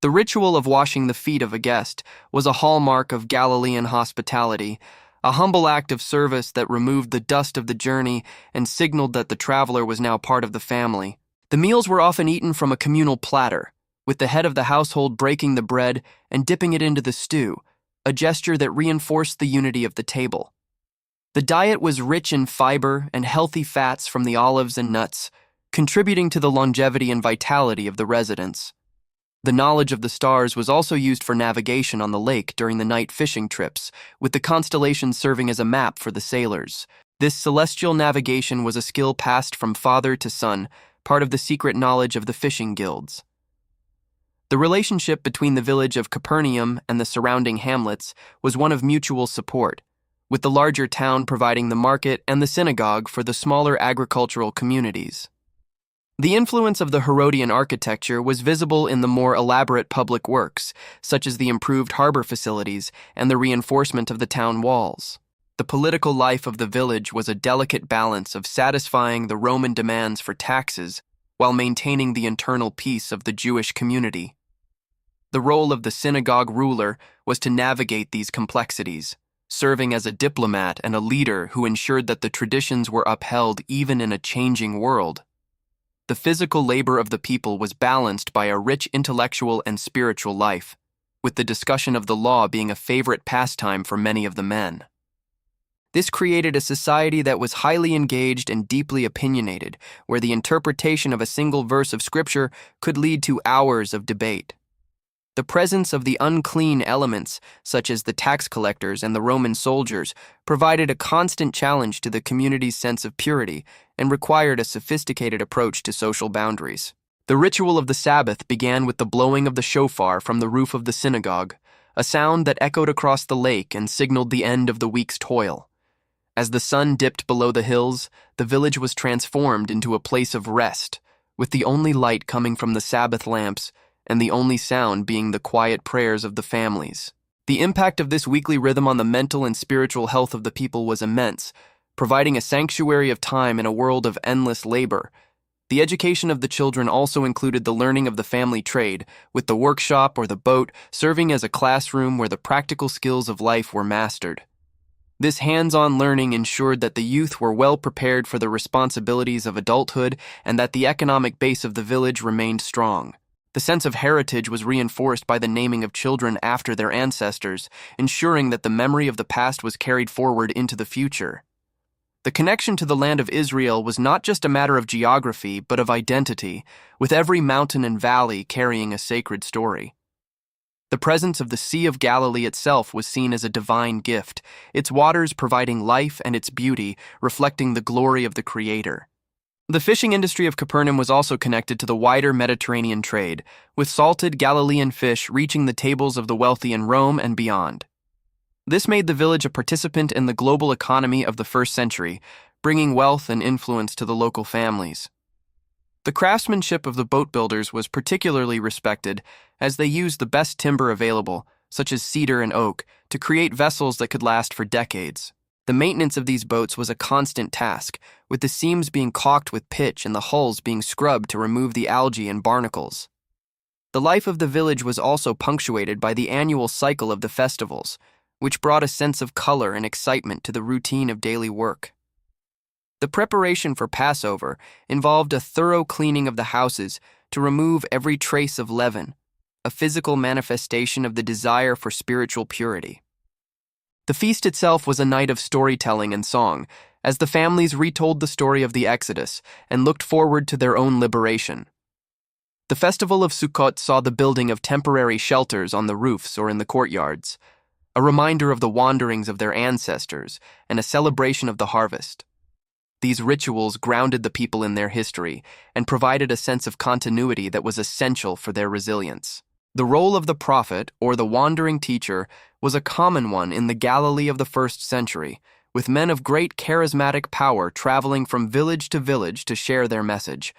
A: The ritual of washing the feet of a guest was a hallmark of Galilean hospitality, a humble act of service that removed the dust of the journey and signaled that the traveler was now part of the family. The meals were often eaten from a communal platter, with the head of the household breaking the bread and dipping it into the stew, a gesture that reinforced the unity of the table. The diet was rich in fiber and healthy fats from the olives and nuts, contributing to the longevity and vitality of the residents. The knowledge of the stars was also used for navigation on the lake during the night fishing trips, with the constellations serving as a map for the sailors. This celestial navigation was a skill passed from father to son, part of the secret knowledge of the fishing guilds. The relationship between the village of Capernaum and the surrounding hamlets was one of mutual support, with the larger town providing the market and the synagogue for the smaller agricultural communities. The influence of the Herodian architecture was visible in the more elaborate public works, such as the improved harbor facilities and the reinforcement of the town walls. The political life of the village was a delicate balance of satisfying the Roman demands for taxes while maintaining the internal peace of the Jewish community. The role of the synagogue ruler was to navigate these complexities, serving as a diplomat and a leader who ensured that the traditions were upheld even in a changing world. The physical labor of the people was balanced by a rich intellectual and spiritual life, with the discussion of the law being a favorite pastime for many of the men. This created a society that was highly engaged and deeply opinionated, where the interpretation of a single verse of Scripture could lead to hours of debate. The presence of the unclean elements, such as the tax collectors and the Roman soldiers, provided a constant challenge to the community's sense of purity and required a sophisticated approach to social boundaries. The ritual of the Sabbath began with the blowing of the shofar from the roof of the synagogue, a sound that echoed across the lake and signaled the end of the week's toil. As the sun dipped below the hills, the village was transformed into a place of rest, with the only light coming from the Sabbath lamps and the only sound being the quiet prayers of the families. The impact of this weekly rhythm on the mental and spiritual health of the people was immense, providing a sanctuary of time in a world of endless labor. The education of the children also included the learning of the family trade, with the workshop or the boat serving as a classroom where the practical skills of life were mastered. This hands-on learning ensured that the youth were well prepared for the responsibilities of adulthood and that the economic base of the village remained strong. The sense of heritage was reinforced by the naming of children after their ancestors, ensuring that the memory of the past was carried forward into the future. The connection to the land of Israel was not just a matter of geography, but of identity, with every mountain and valley carrying a sacred story. The presence of the Sea of Galilee itself was seen as a divine gift, its waters providing life and its beauty reflecting the glory of the Creator. The fishing industry of Capernaum was also connected to the wider Mediterranean trade, with salted Galilean fish reaching the tables of the wealthy in Rome and beyond. This made the village a participant in the global economy of the first century, bringing wealth and influence to the local families. The craftsmanship of the boat builders was particularly respected, as they used the best timber available, such as cedar and oak, to create vessels that could last for decades. The maintenance of these boats was a constant task, with the seams being caulked with pitch and the hulls being scrubbed to remove the algae and barnacles. The life of the village was also punctuated by the annual cycle of the festivals, which brought a sense of color and excitement to the routine of daily work. The preparation for Passover involved a thorough cleaning of the houses to remove every trace of leaven, a physical manifestation of the desire for spiritual purity. The feast itself was a night of storytelling and song, as the families retold the story of the Exodus and looked forward to their own liberation. The festival of Sukkot saw the building of temporary shelters on the roofs or in the courtyards, a reminder of the wanderings of their ancestors and a celebration of the harvest. These rituals grounded the people in their history and provided a sense of continuity that was essential for their resilience. The role of the prophet, or the wandering teacher, was a common one in the Galilee of the first century, with men of great charismatic power traveling from village to share their message.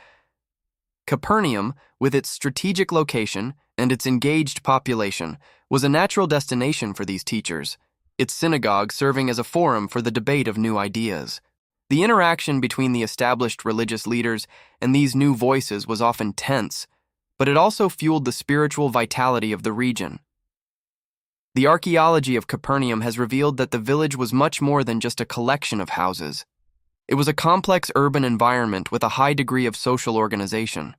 A: Capernaum, with its strategic location and its engaged population, was a natural destination for these teachers, its synagogue serving as a forum for the debate of new ideas. The interaction between the established religious leaders and these new voices was often tense, but it also fueled the spiritual vitality of the region. The archaeology of Capernaum has revealed that the village was much more than just a collection of houses. It was a complex urban environment with a high degree of social organization.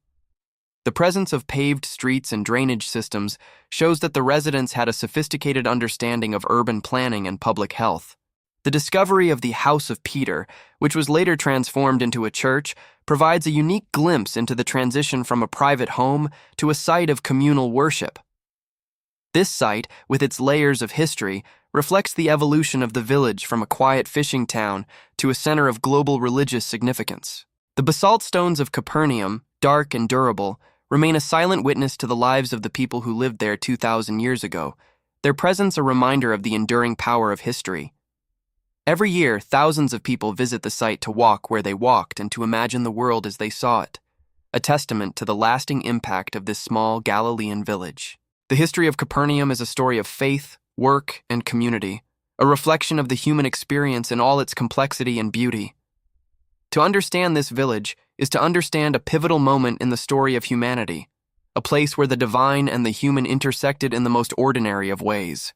A: The presence of paved streets and drainage systems shows that the residents had a sophisticated understanding of urban planning and public health. The discovery of the House of Peter, which was later transformed into a church, provides a unique glimpse into the transition from a private home to a site of communal worship. This site, with its layers of history, reflects the evolution of the village from a quiet fishing town to a center of global religious significance. The basalt stones of Capernaum, dark and durable, remain a silent witness to the lives of the people who lived there 2,000 years ago, their presence a reminder of the enduring power of history. Every year, thousands of people visit the site to walk where they walked and to imagine the world as they saw it, a testament to the lasting impact of this small Galilean village. The history of Capernaum is a story of faith, work, and community, a reflection of the human experience in all its complexity and beauty. To understand this village is to understand a pivotal moment in the story of humanity, a place where the divine and the human intersected in the most ordinary of ways.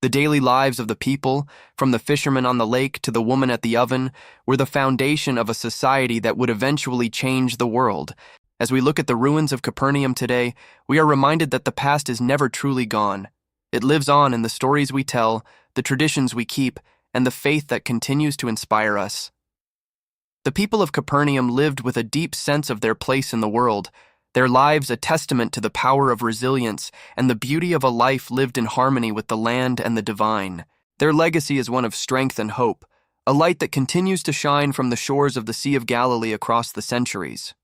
A: The daily lives of the people, from the fisherman on the lake to the woman at the oven, were the foundation of a society that would eventually change the world. As we look at the ruins of Capernaum today, we are reminded that the past is never truly gone. It lives on in the stories we tell, the traditions we keep, and the faith that continues to inspire us. The people of Capernaum lived with a deep sense of their place in the world, their lives a testament to the power of resilience and the beauty of a life lived in harmony with the land and the divine. Their legacy is one of strength and hope, a light that continues to shine from the shores of the Sea of Galilee across the centuries.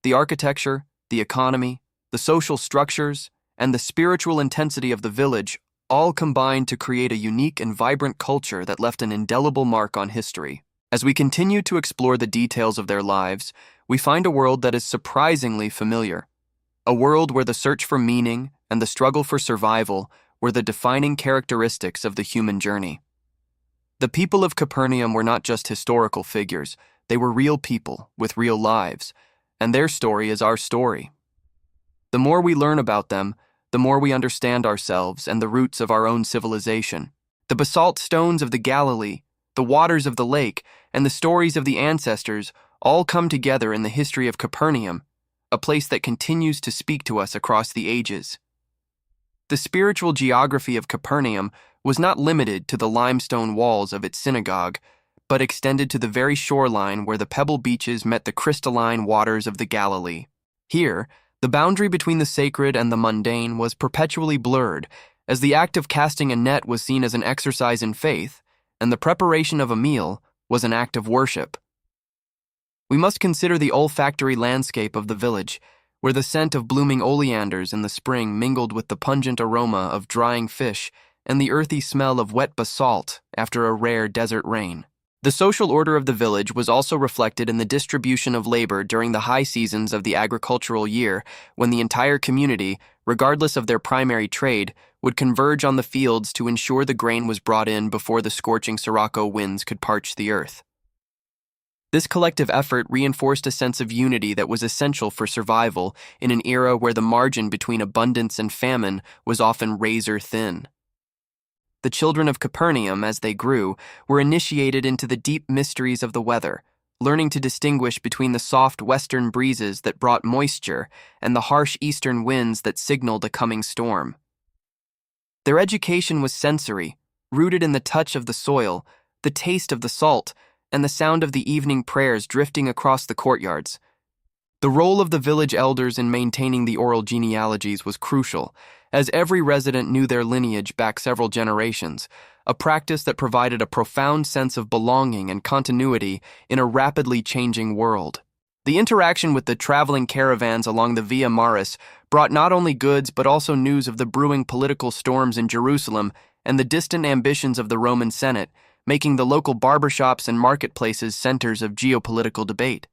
A: The architecture, the economy, the social structures, and the spiritual intensity of the village all combined to create a unique and vibrant culture that left an indelible mark on history. As we continue to explore the details of their lives, we find a world that is surprisingly familiar, a world where the search for meaning and the struggle for survival were the defining characteristics of the human journey. The people of Capernaum were not just historical figures, they were real people with real lives, and their story is our story. The more we learn about them, the more we understand ourselves and the roots of our own civilization. The basalt stones of the Galilee, the waters of the lake, and the stories of the ancestors all come together in the history of Capernaum, a place that continues to speak to us across the ages. The spiritual geography of Capernaum was not limited to the limestone walls of its synagogue, but extended to the very shoreline where the pebble beaches met the crystalline waters of the Galilee. Here, the boundary between the sacred and the mundane was perpetually blurred, as the act of casting a net was seen as an exercise in faith, and the preparation of a meal was an act of worship. We must consider the olfactory landscape of the village, where the scent of blooming oleanders in the spring mingled with the pungent aroma of drying fish and the earthy smell of wet basalt after a rare desert rain. The social order of the village was also reflected in the distribution of labor during the high seasons of the agricultural year, when the entire community, regardless of their primary trade, would converge on the fields to ensure the grain was brought in before the scorching Sirocco winds could parch the earth. This collective effort reinforced a sense of unity that was essential for survival in an era where the margin between abundance and famine was often razor thin. The children of Capernaum, as they grew, were initiated into the deep mysteries of the weather, learning to distinguish between the soft western breezes that brought moisture and the harsh eastern winds that signaled a coming storm. Their education was sensory, rooted in the touch of the soil, the taste of the salt, and the sound of the evening prayers drifting across the courtyards. The role of the village elders in maintaining the oral genealogies was crucial, as every resident knew their lineage back several generations, a practice that provided a profound sense of belonging and continuity in a rapidly changing world. The interaction with the traveling caravans along the Via Maris brought not only goods but also news of the brewing political storms in Jerusalem and the distant ambitions of the Roman Senate, making the local barbershops and marketplaces centers of geopolitical debate.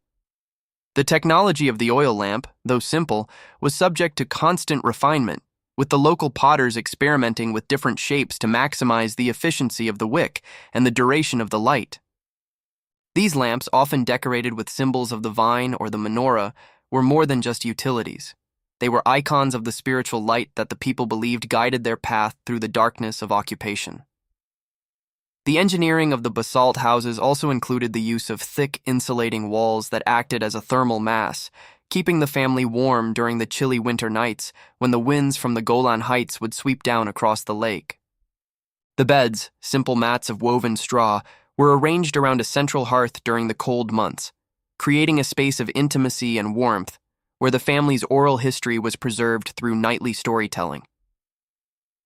A: The technology of the oil lamp, though simple, was subject to constant refinement, with the local potters experimenting with different shapes to maximize the efficiency of the wick and the duration of the light. These lamps, often decorated with symbols of the vine or the menorah, were more than just utilities. They were icons of the spiritual light that the people believed guided their path through the darkness of occupation. The engineering of the basalt houses also included the use of thick, insulating walls that acted as a thermal mass, keeping the family warm during the chilly winter nights when the winds from the Golan Heights would sweep down across the lake. The beds, simple mats of woven straw, were arranged around a central hearth during the cold months, creating a space of intimacy and warmth where the family's oral history was preserved through nightly storytelling.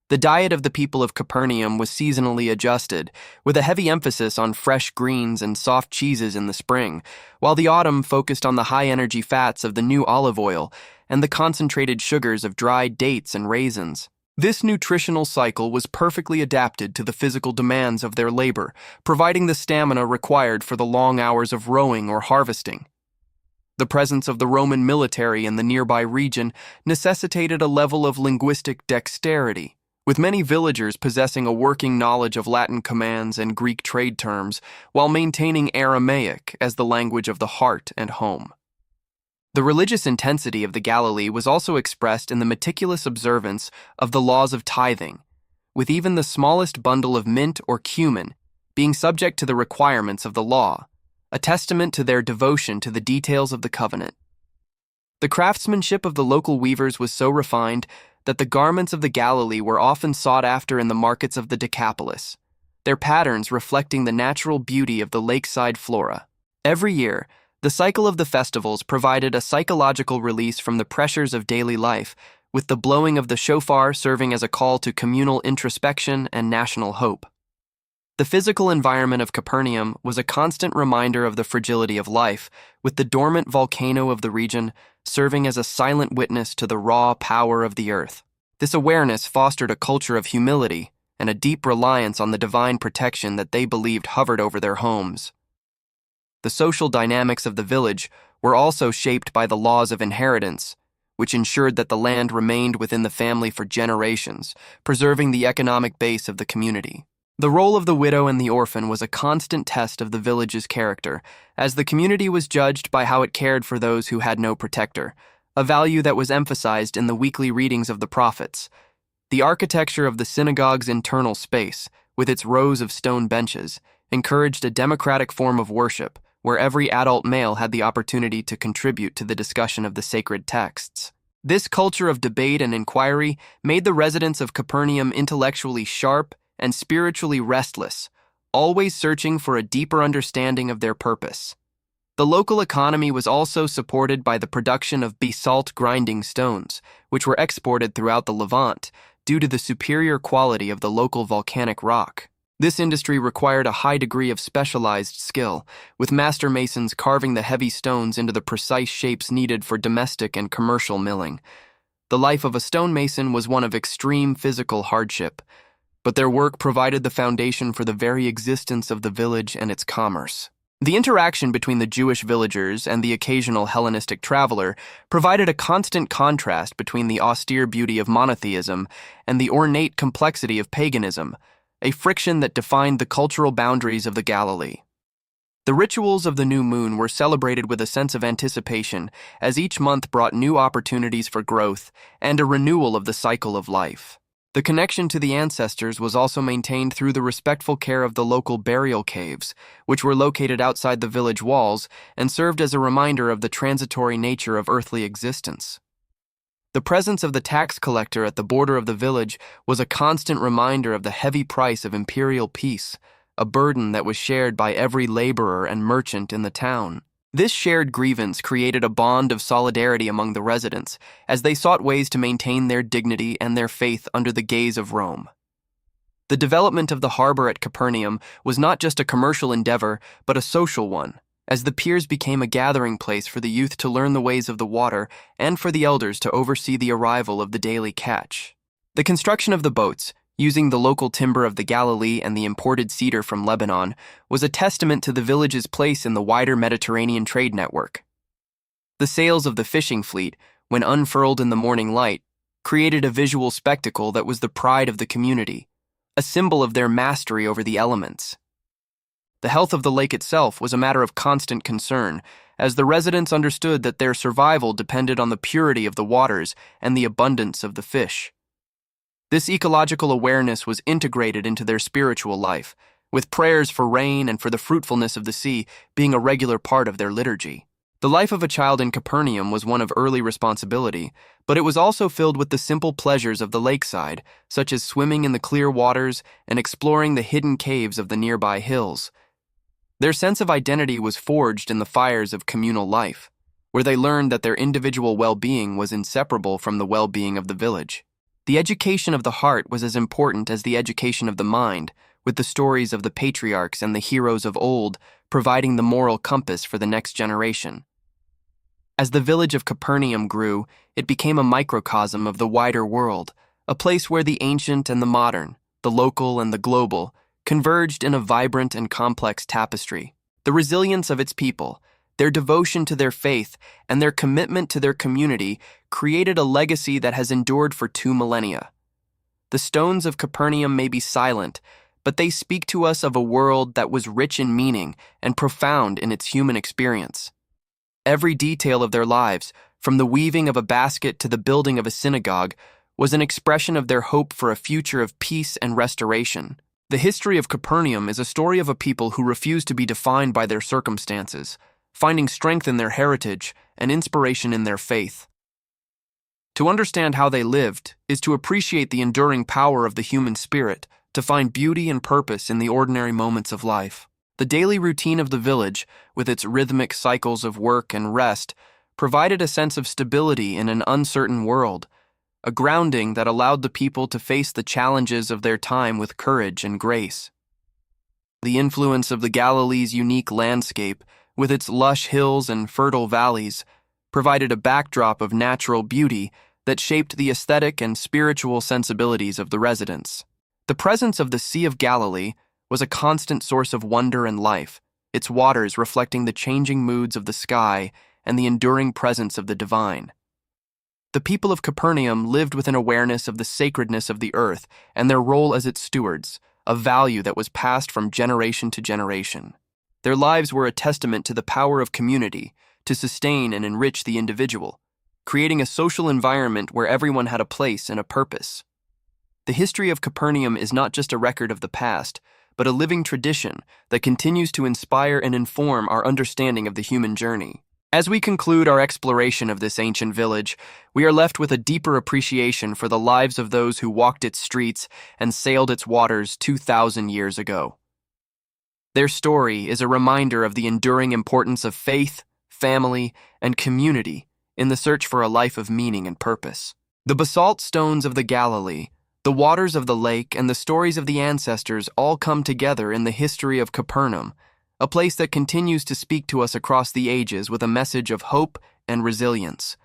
A: The diet of the people of Capernaum was seasonally adjusted, with a heavy emphasis on fresh greens and soft cheeses in the spring, while the autumn focused on the high-energy fats of the new olive oil and the concentrated sugars of dried dates and raisins. This nutritional cycle was perfectly adapted to the physical demands of their labor, providing the stamina required for the long hours of rowing or harvesting. The presence of the Roman military in the nearby region necessitated a level of linguistic dexterity, with many villagers possessing a working knowledge of Latin commands and Greek trade terms, while maintaining Aramaic as the language of the heart and home. The religious intensity of the Galilee was also expressed in the meticulous observance of the laws of tithing, with even the smallest bundle of mint or cumin being subject to the requirements of the law, a testament to their devotion to the details of the covenant. The craftsmanship of the local weavers was so refined that the garments of the Galilee were often sought after in the markets of the Decapolis, their patterns reflecting the natural beauty of the lakeside flora. Every year, the cycle of the festivals provided a psychological release from the pressures of daily life, with the blowing of the shofar serving as a call to communal introspection and national hope. The physical environment of Capernaum was a constant reminder of the fragility of life, with the dormant volcano of the region serving as a silent witness to the raw power of the earth. This awareness fostered a culture of humility and a deep reliance on the divine protection that they believed hovered over their homes. The social dynamics of the village were also shaped by the laws of inheritance, which ensured that the land remained within the family for generations, preserving the economic base of the community. The role of the widow and the orphan was a constant test of the village's character, as the community was judged by how it cared for those who had no protector, a value that was emphasized in the weekly readings of the prophets. The architecture of the synagogue's internal space, with its rows of stone benches, encouraged a democratic form of worship, where every adult male had the opportunity to contribute to the discussion of the sacred texts. This culture of debate and inquiry made the residents of Capernaum intellectually sharp and spiritually restless, always searching for a deeper understanding of their purpose. The local economy was also supported by the production of basalt grinding stones, which were exported throughout the Levant due to the superior quality of the local volcanic rock. This industry required a high degree of specialized skill, with master masons carving the heavy stones into the precise shapes needed for domestic and commercial milling. The life of a stonemason was one of extreme physical hardship, but their work provided the foundation for the very existence of the village and its commerce. The interaction between the Jewish villagers and the occasional Hellenistic traveler provided a constant contrast between the austere beauty of monotheism and the ornate complexity of paganism, a friction that defined the cultural boundaries of the Galilee. The rituals of the new moon were celebrated with a sense of anticipation, as each month brought new opportunities for growth and a renewal of the cycle of life. The connection to the ancestors was also maintained through the respectful care of the local burial caves, which were located outside the village walls and served as a reminder of the transitory nature of earthly existence. The presence of the tax collector at the border of the village was a constant reminder of the heavy price of imperial peace, a burden that was shared by every laborer and merchant in the town. This shared grievance created a bond of solidarity among the residents as they sought ways to maintain their dignity and their faith under the gaze of Rome. The development of the harbor at Capernaum was not just a commercial endeavor, but a social one, as the piers became a gathering place for the youth to learn the ways of the water and for the elders to oversee the arrival of the daily catch. The construction of the boats, using the local timber of the Galilee and the imported cedar from Lebanon, was a testament to the village's place in the wider Mediterranean trade network. The sails of the fishing fleet, when unfurled in the morning light, created a visual spectacle that was the pride of the community, a symbol of their mastery over the elements. The health of the lake itself was a matter of constant concern, as the residents understood that their survival depended on the purity of the waters and the abundance of the fish. This ecological awareness was integrated into their spiritual life, with prayers for rain and for the fruitfulness of the sea being a regular part of their liturgy. The life of a child in Capernaum was one of early responsibility, but it was also filled with the simple pleasures of the lakeside, such as swimming in the clear waters and exploring the hidden caves of the nearby hills. Their sense of identity was forged in the fires of communal life, where they learned that their individual well-being was inseparable from the well-being of the village. The education of the heart was as important as the education of the mind, with the stories of the patriarchs and the heroes of old providing the moral compass for the next generation. As the village of Capernaum grew, it became a microcosm of the wider world, a place where the ancient and the modern, the local and the global, converged in a vibrant and complex tapestry. The resilience of its people, their devotion to their faith, and their commitment to their community created a legacy that has endured for 2 millennia. The stones of Capernaum may be silent, but they speak to us of a world that was rich in meaning and profound in its human experience. Every detail of their lives, from the weaving of a basket to the building of a synagogue, was an expression of their hope for a future of peace and restoration. The history of Capernaum is a story of a people who refuse to be defined by their circumstances, finding strength in their heritage and inspiration in their faith. To understand how they lived is to appreciate the enduring power of the human spirit, to find beauty and purpose in the ordinary moments of life. The daily routine of the village, with its rhythmic cycles of work and rest, provided a sense of stability in an uncertain world, a grounding that allowed the people to face the challenges of their time with courage and grace. The influence of the Galilee's unique landscape, with its lush hills and fertile valleys, provided a backdrop of natural beauty that shaped the aesthetic and spiritual sensibilities of the residents. The presence of the Sea of Galilee was a constant source of wonder and life, its waters reflecting the changing moods of the sky and the enduring presence of the divine. The people of Capernaum lived with an awareness of the sacredness of the earth and their role as its stewards, a value that was passed from generation to generation. Their lives were a testament to the power of community to sustain and enrich the individual, creating a social environment where everyone had a place and a purpose. The history of Capernaum is not just a record of the past, but a living tradition that continues to inspire and inform our understanding of the human journey. As we conclude our exploration of this ancient village, we are left with a deeper appreciation for the lives of those who walked its streets and sailed its waters 2,000 years ago. Their story is a reminder of the enduring importance of faith, family, and community in the search for a life of meaning and purpose. The basalt stones of the Galilee, the waters of the lake, and the stories of the ancestors all come together in the history of Capernaum, a place that continues to speak to us across the ages with a message of hope and resilience.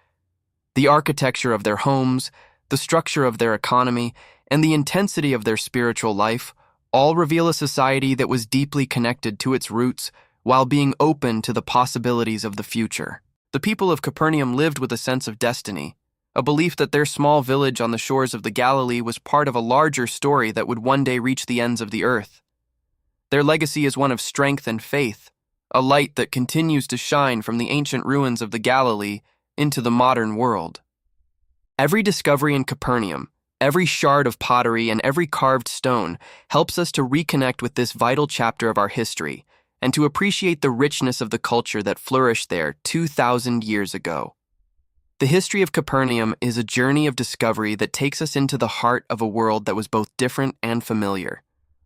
A: The architecture of their homes, the structure of their economy, and the intensity of their spiritual life all reveal a society that was deeply connected to its roots while being open to the possibilities of the future. The people of Capernaum lived with a sense of destiny, a belief that their small village on the shores of the Galilee was part of a larger story that would one day reach the ends of the earth. Their legacy is one of strength and faith, a light that continues to shine from the ancient ruins of the Galilee into the modern world. Every discovery in Capernaum, every shard of pottery, and every carved stone helps us to reconnect with this vital chapter of our history and to appreciate the richness of the culture that flourished there 2,000 years ago. The history of Capernaum is a journey of discovery that takes us into the heart of a world that was both different and familiar,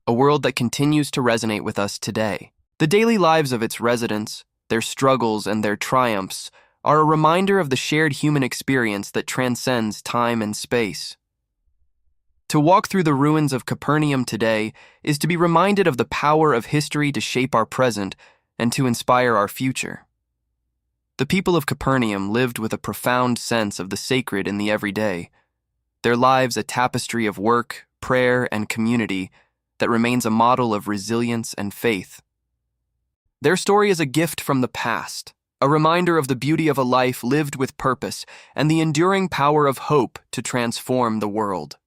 A: a world that continues to resonate with us today. The daily lives of its residents, their struggles and their triumphs, are a reminder of the shared human experience that transcends time and space. To walk through the ruins of Capernaum today is to be reminded of the power of history to shape our present and to inspire our future. The people of Capernaum lived with a profound sense of the sacred in the everyday, their lives a tapestry of work, prayer, and community that remains a model of resilience and faith. Their story is a gift from the past, a reminder of the beauty of a life lived with purpose and the enduring power of hope to transform the world.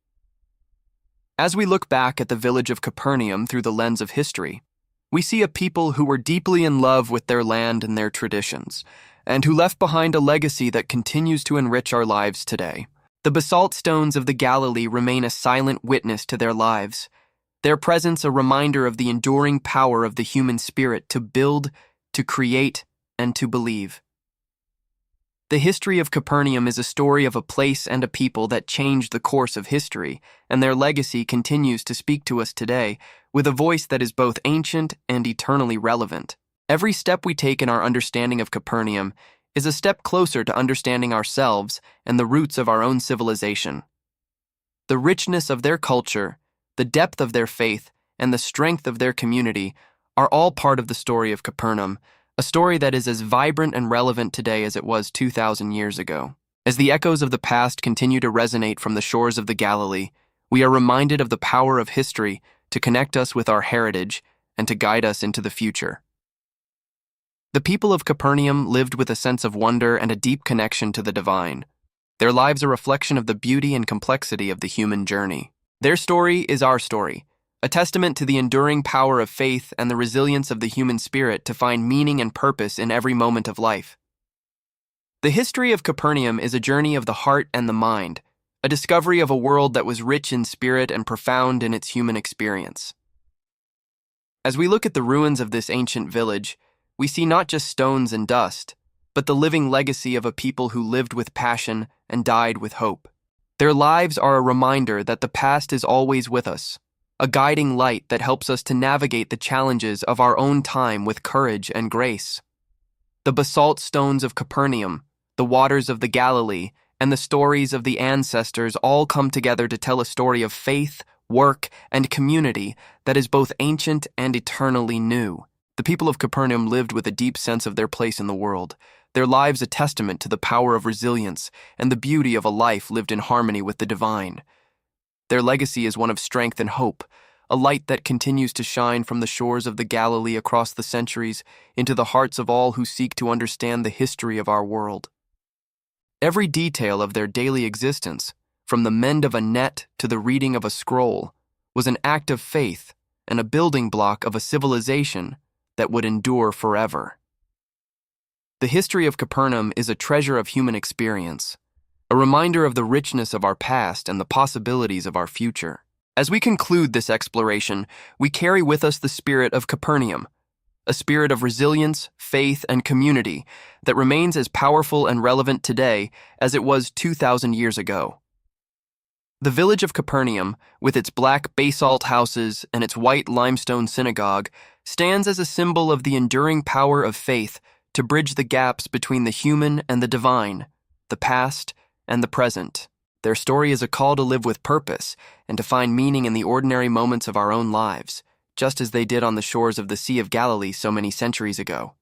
A: As we look back at the village of Capernaum through the lens of history, we see a people who were deeply in love with their land and their traditions, and who left behind a legacy that continues to enrich our lives today. The basalt stones of the Galilee remain a silent witness to their lives, their presence a reminder of the enduring power of the human spirit to build, to create, and to believe. The history of Capernaum is a story of a place and a people that changed the course of history, and their legacy continues to speak to us today with a voice that is both ancient and eternally relevant. Every step we take in our understanding of Capernaum is a step closer to understanding ourselves and the roots of our own civilization. The richness of their culture, the depth of their faith, and the strength of their community are all part of the story of Capernaum, a story that is as vibrant and relevant today as it was 2,000 years ago. As the echoes of the past continue to resonate from the shores of the Galilee, we are reminded of the power of history to connect us with our heritage and to guide us into the future. The people of Capernaum lived with a sense of wonder and a deep connection to the divine. Their lives are a reflection of the beauty and complexity of the human journey. Their story is our story, a testament to the enduring power of faith and the resilience of the human spirit to find meaning and purpose in every moment of life. The history of Capernaum is a journey of the heart and the mind, a discovery of a world that was rich in spirit and profound in its human experience. As we look at the ruins of this ancient village, we see not just stones and dust, but the living legacy of a people who lived with passion and died with hope. Their lives are a reminder that the past is always with us, a guiding light that helps us to navigate the challenges of our own time with courage and grace. The basalt stones of Capernaum, the waters of the Galilee, and the stories of the ancestors all come together to tell a story of faith, work, and community that is both ancient and eternally new. The people of Capernaum lived with a deep sense of their place in the world, their lives a testament to the power of resilience and the beauty of a life lived in harmony with the divine. Their legacy is one of strength and hope, a light that continues to shine from the shores of the Galilee across the centuries into the hearts of all who seek to understand the history of our world. Every detail of their daily existence, from the mend of a net to the reading of a scroll, was an act of faith, and a building block of a civilization that would endure forever. The history of Capernaum is a treasure of human experience, a reminder of the richness of our past and the possibilities of our future. As we conclude this exploration, we carry with us the spirit of Capernaum, a spirit of resilience, faith, and community that remains as powerful and relevant today as it was 2,000 years ago. The village of Capernaum, with its black basalt houses and its white limestone synagogue, stands as a symbol of the enduring power of faith to bridge the gaps between the human and the divine, the past and the present. Their story is a call to live with purpose and to find meaning in the ordinary moments of our own lives, just as they did on the shores of the Sea of Galilee so many centuries ago.